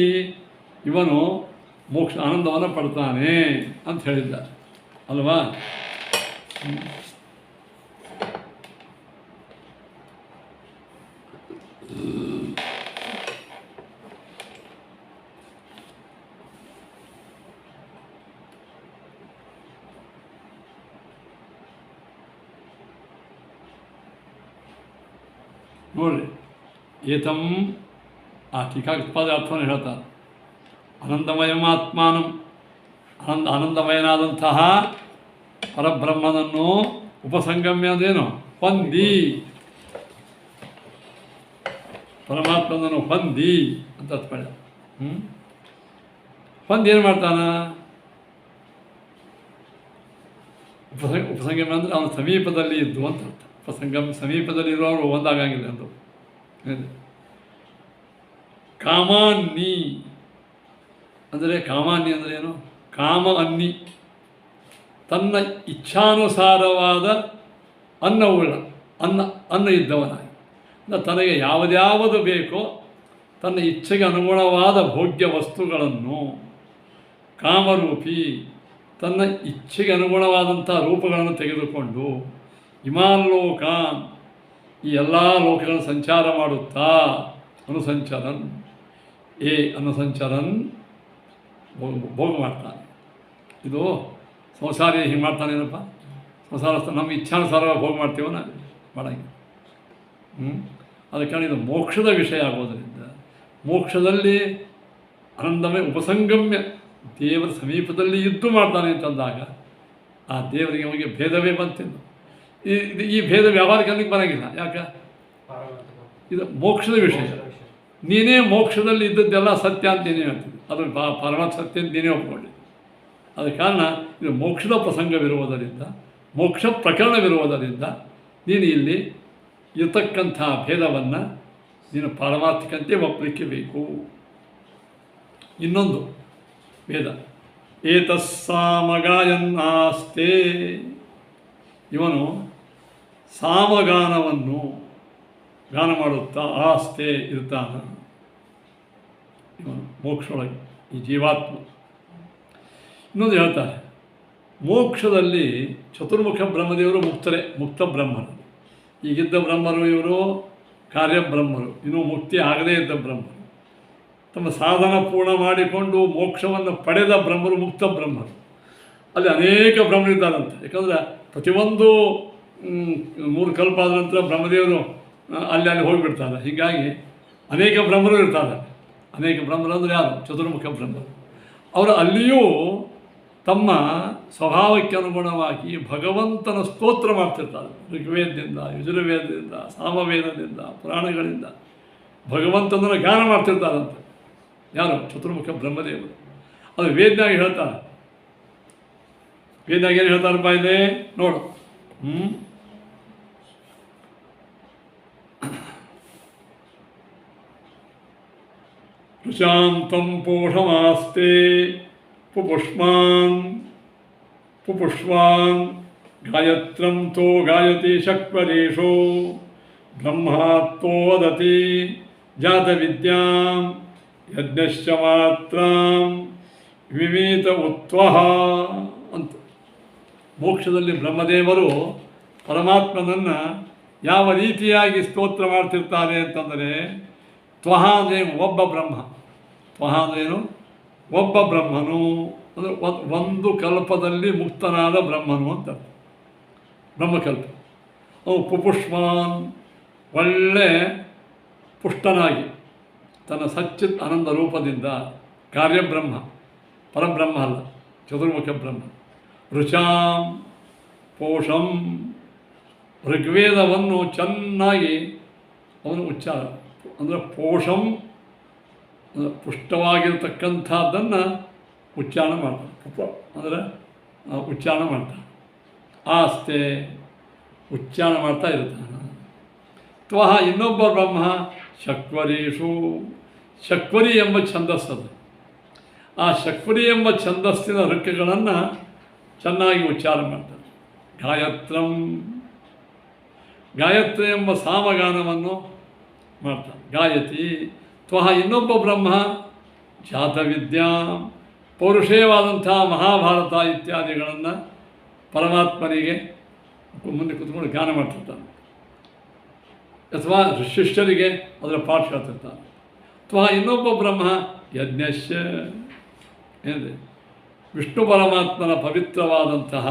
ಇವನು ಮೋಕ್ಷ ಆನಂದವನ್ನು ಪಡ್ತಾನೆ ಅಂತ ಹೇಳಿದ್ದ ಅಲ್ವಾ. ನೋಡ್ರಿ ಏತಂ ಆ ಟೀಕಾಕೃತ್ಪಾದ ಅರ್ಥವನ್ನು ಹೇಳ್ತಾರೆ. ಆನಂದಮಯಮಾತ್ಮಾನಂ ಆನಂದಮಯನಾದಂತಹ ಪರಬ್ರಹ್ಮನನ್ನು ಉಪಸಂಗಮ್ಯ ಅಂದೇನು ಹೊಂದಿ ಪರಮಾತ್ಮನನ್ನು ಹೊಂದಿ ಅಂತ ಅರ್ಥ ಮಾಡ ಹೊಂದಿ ಏನು ಮಾಡ್ತಾನ ಉಪಸಂಗಮ್ಯ ಅಂದರೆ ಅವನ ಸಮೀಪದಲ್ಲಿ ಇದ್ದು ಅಂತ ಅರ್ಥ. ಸಮೀಪದಲ್ಲಿ ಇರೋರು ಒಂದಾಗಂಗಿಲ್ಲ ಅಂತ. ಕಾಮಾನ್ನಿ ಅಂದರೆ ಕಾಮಾನ್ನಿ ಅಂದರೆ ಏನು ಕಾಮ ಅನ್ನಿ ತನ್ನ ಇಚ್ಛಾನುಸಾರವಾದ ಅನ್ನ ಇದ್ದವನಾಗಿ ತನಗೆ ಯಾವುದ್ಯಾವುದು ಬೇಕೋ ತನ್ನ ಇಚ್ಛೆಗೆ ಅನುಗುಣವಾದ ಭೋಗ್ಯ ವಸ್ತುಗಳನ್ನು ಕಾಮರೂಪಿ ತನ್ನ ಇಚ್ಛೆಗೆ ಅನುಗುಣವಾದಂಥ ರೂಪಗಳನ್ನು ತೆಗೆದುಕೊಂಡು ಇಮಾನ್ ಲೋಕಾನ್ ಈ ಎಲ್ಲ ಲೋಕಗಳನ್ನು ಸಂಚಾರ ಮಾಡುತ್ತಾ ಅನುಸಂಚರನ್ ಅನುಸಂಚರನ್ ಭೋಗ ಮಾಡ್ತಾನೆ. ಇದು ಸಂಸಾರಿ ಹಿಂಗೆ ಮಾಡ್ತಾನೇನಪ್ಪ ಸಂಸಾರ ನಮ್ಮ ಇಚ್ಛಾನುಸಾರ ಭೋಗ ಮಾಡ್ತೀವೋ ನಾವು ಮಾಡಂಗಿಲ್ಲ. ಅದಕ್ಕೆ ಇದು ಮೋಕ್ಷದ ವಿಷಯ ಆಗೋದರಿಂದ ಮೋಕ್ಷದಲ್ಲಿ ಆನಂದಮಯ ಉಪಸಂಗಮ್ಯ ದೇವರ ಸಮೀಪದಲ್ಲಿ ಇದ್ದು ಮಾಡ್ತಾನೆ ಅಂತಂದಾಗ ಆ ದೇವರಿಗೆ ಅವನಿಗೆ ಭೇದವೇ ಬಂತಿದ್ದು. ಈ ಭೇದ ವ್ಯಾವಹಾರಿಕ ಅಲ್ಲಿಗೆ ಬರೋಂಗಿಲ್ಲ. ಯಾಕೆ ಇದು ಮೋಕ್ಷದ ವಿಷಯ. ನೀನೇ ಮೋಕ್ಷದಲ್ಲಿ ಇದ್ದದ್ದೆಲ್ಲ ಸತ್ಯ ಅಂತ ನೀನೇ ಹೇಳ್ತೀವಿ. ಅದು ಪರಮಾತ್ಮ ಸತ್ಯ ಅಂತ ನೀನೇ ಒಪ್ಕೊಳ್ಳಿ. ಆದ ಕಾರಣ ಇದು ಮೋಕ್ಷದ ಪ್ರಸಂಗವಿರುವುದರಿಂದ ಮೋಕ್ಷ ಪ್ರಕರಣವಿರುವುದರಿಂದ ನೀನು ಇಲ್ಲಿ ಇರತಕ್ಕಂಥ ಭೇದವನ್ನು ನೀನು ಪಾರಮಾರ್ಥಿಕಂತೆ ಒಪ್ಪಲಿಕ್ಕೆ ಬೇಕು. ಇನ್ನೊಂದು ವೇದ ಏತಸ್ಸಾಮಗಾಯನ್ನಾಸ್ತೆ ಇವನು ಸಾಮಗಾನವನ್ನು ಗಾನ ಮಾಡುತ್ತಾ ಆಸ್ತೆ ಇರ್ತಾನ ಇವನು ಮೋಕ್ಷದೊಳಗೆ ಈ ಜೀವಾತ್ಮ. ಇನ್ನೊಂದು ಹೇಳ್ತಾರೆ ಮೋಕ್ಷದಲ್ಲಿ ಚತುರ್ಮುಖ ಬ್ರಹ್ಮದೇವರು ಮುಕ್ತ ಬ್ರಹ್ಮರು. ಈಗಿದ್ದ ಬ್ರಹ್ಮರು ಇವರು ಕಾರ್ಯಬ್ರಹ್ಮರು, ಇನ್ನೂ ಮುಕ್ತಿ ಆಗದೇ ಇದ್ದ ಬ್ರಹ್ಮರು. ತಮ್ಮ ಸಾಧನ ಪೂರ್ಣ ಮಾಡಿಕೊಂಡು ಮೋಕ್ಷವನ್ನು ಪಡೆದ ಬ್ರಹ್ಮರು ಮುಕ್ತ ಬ್ರಹ್ಮರು. ಅಲ್ಲಿ ಅನೇಕ ಬ್ರಹ್ಮರಿದ್ದಾರಂತೆ. ಯಾಕಂದರೆ ಪ್ರತಿಯೊಂದು 3 ಕಲ್ಪ ಆದ ನಂತರ ಬ್ರಹ್ಮದೇವರು ಅಲ್ಲಿ ಹೋಗಿಬಿಡ್ತಾರೆ. ಹೀಗಾಗಿ ಅನೇಕ ಬ್ರಹ್ಮರು ಇರ್ತಾರೆ. ಅನೇಕ ಬ್ರಹ್ಮರು ಅಂದರೆ ಯಾರು? ಚತುರ್ಮುಖ ಬ್ರಹ್ಮರು. ಅವರು ಅಲ್ಲಿಯೂ ತಮ್ಮ ಸ್ವಭಾವಕ್ಕೆ ಅನುಗುಣವಾಗಿ ಭಗವಂತನ ಸ್ತೋತ್ರ ಮಾಡ್ತಿರ್ತಾರೆ. ಋಗ್ವೇದದಿಂದ, ಯಜುರ್ವೇದದಿಂದ, ಸಾಮವೇದದಿಂದ, ಪುರಾಣಗಳಿಂದ ಭಗವಂತನನ್ನು ಗಾನ ಮಾಡ್ತಿರ್ತಾರಂತೆ. ಯಾರು? ಚತುರ್ಮುಖ ಬ್ರಹ್ಮದೇವರು. ಅದು ವೇದನಾಗ ಹೇಳ್ತಾರೆ. ವೇದನಾಗ ಏನು ಹೇಳ್ತಾರಪ್ಪ ಇದೆ ನೋಡು. ಋಷಾಂತಂ ಪೋಷಮಾಸ್ತೆ ಪುಪುಷ್ಮಾನ್ ಗಾಯತ್ರಂ ತೋ ಗಾಯತಿ ಶಕ್ವರೇಶೋ ಬ್ರಹ್ಮಾತ್ತೋ ವದತಿ ಜಾತವಿದ್ಯಾಂ ಯಜ್ಞಶ್ಚ ಮಾತ್ರಾಂ ವಿಮೀತ ಉತ್ವಹ ಅಂತ. ಮೋಕ್ಷದಲ್ಲಿ ಬ್ರಹ್ಮದೇವರು ಪರಮಾತ್ಮನನ್ನು ಯಾವ ರೀತಿಯಾಗಿ ಸ್ತೋತ್ರ ಮಾಡ್ತಿರ್ತಾರೆ ಅಂತಂದರೆ ತ್ವಹ ಅಂದ್ರೇನು? ಒಬ್ಬ ಬ್ರಹ್ಮ. ತ್ವಹ ಅಂದ್ರೇನು? ಒಬ್ಬ ಬ್ರಹ್ಮನು ಅಂದರೆ ಒಂದು ಕಲ್ಪದಲ್ಲಿ ಮುಕ್ತನಾದ ಬ್ರಹ್ಮನು ಅಂತ ಬ್ರಹ್ಮಕಲ್ಪ. ಅವನು ಪುಪುಷ್ಮಾನ್ ಒಳ್ಳೆ ಪುಷ್ಟನಾಗಿ ತನ್ನ ಸಚ್ಚಿತ್ ಆನಂದ ರೂಪದಿಂದ ಕಾರ್ಯಬ್ರಹ್ಮ, ಪರಬ್ರಹ್ಮ ಅಲ್ಲ, ಚತುರ್ಮುಖ ಬ್ರಹ್ಮ. ಋಚಾಂ ಪೋಷಂ, ಋಗ್ವೇದವನ್ನು ಚೆನ್ನಾಗಿ ಅವನು ಉಚ್ಚಾರ ಅಂದರೆ ಪೋಷಂ ಪುಷ್ಟವಾಗಿರ್ತಕ್ಕಂಥದ್ದನ್ನು ಉಚ್ಚಾರಣೆ ಮಾಡ್ತಾನೆ. ಅಂದರೆ ಉಚ್ಚಾರಣೆ ಮಾಡ್ತಾನೆ. ಆಸ್ತೆ ಉಚ್ಚಾರಣೆ ಮಾಡ್ತಾ ಇರ್ತಾನೆ. ತ್ವಹ ಇನ್ನೊಬ್ಬ ಬ್ರಹ್ಮ ಶಕ್ವರೀಷು, ಶಕ್ವರಿ ಎಂಬ ಛಂದಸ್ಸದು. ಆ ಶಕ್ವರಿ ಎಂಬ ಛಂದಸ್ಸಿನ ಋಕ್ಕಗಳನ್ನು ಚೆನ್ನಾಗಿ ಉಚ್ಚಾರ ಮಾಡ್ತಾರೆ. ಗಾಯತ್ರಂ, ಗಾಯತ್ರಿ ಎಂಬ ಸಾಮಗಾನವನ್ನು ಮಾಡ್ತಾನೆ. ಗಾಯತಿ. ತ್ವಹ ಇನ್ನೊಬ್ಬ ಬ್ರಹ್ಮ ಜಾತವಿದ್ಯಾ, ಪೌರುಷೇಯವಾದಂಥ ಮಹಾಭಾರತ ಇತ್ಯಾದಿಗಳನ್ನು ಪರಮಾತ್ಮನಿಗೆ ಮುಂದೆ ಕೂತ್ಕೊಂಡು ಗಾನ ಮಾಡ್ತಿರ್ತಾನೆ, ಅಥವಾ ಶಿಷ್ಯರಿಗೆ ಅದರ ಪಾಠ ಹೇಳ್ತಿರ್ತಾನೆ. ತ್ವಹ ಇನ್ನೊಬ್ಬ ಬ್ರಹ್ಮ ಯಜ್ಞಶ್ಚ, ಏನಿದೆ ವಿಷ್ಣು ಪರಮಾತ್ಮನ ಪವಿತ್ರವಾದಂತಹ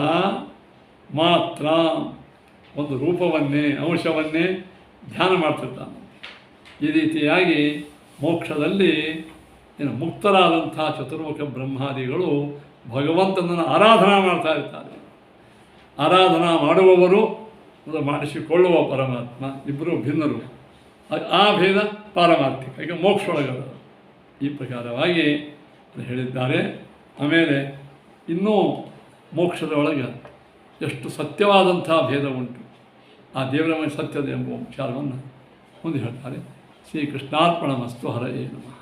ಮಾತ್ರ ಒಂದು ರೂಪವನ್ನೇ ಅಂಶವನ್ನೇ ಧ್ಯಾನ ಮಾಡ್ತಿರ್ತಾನೆ. ಈ ರೀತಿಯಾಗಿ ಮೋಕ್ಷದಲ್ಲಿ ಮುಕ್ತರಾದಂಥ ಚತುರ್ಮುಖ ಬ್ರಹ್ಮಾದಿಗಳು ಭಗವಂತನನ್ನು ಆರಾಧನಾ ಮಾಡ್ತಾ ಇರ್ತಾರೆ. ಆರಾಧನಾ ಮಾಡುವವರು ಮಾಡಿಸಿಕೊಳ್ಳುವ ಪರಮಾತ್ಮ ಇಬ್ಬರು ಭಿನ್ನರು. ಆ ಭೇದ ಪಾರಮಾರ್ಥಿಕ, ಈಗ ಮೋಕ್ಷೊಳಗದ ಈ ಪ್ರಕಾರವಾಗಿ ಹೇಳಿದ್ದಾರೆ. ಆಮೇಲೆ ಇನ್ನೂ ಮೋಕ್ಷದ ಒಳಗೆ ಎಷ್ಟು ಸತ್ಯವಾದಂಥ ಭೇದ ಉಂಟು, ಆ ದೇವರ ಸತ್ಯದ ಎಂಬ ವಿಚಾರವನ್ನು ಮುಂದೆ ಹೇಳ್ತಾರೆ. ಶ್ರೀಕೃಷ್ಣಾರ್ಪಣಮಸ್ತು. ಹರಯೇ ನಮಃ.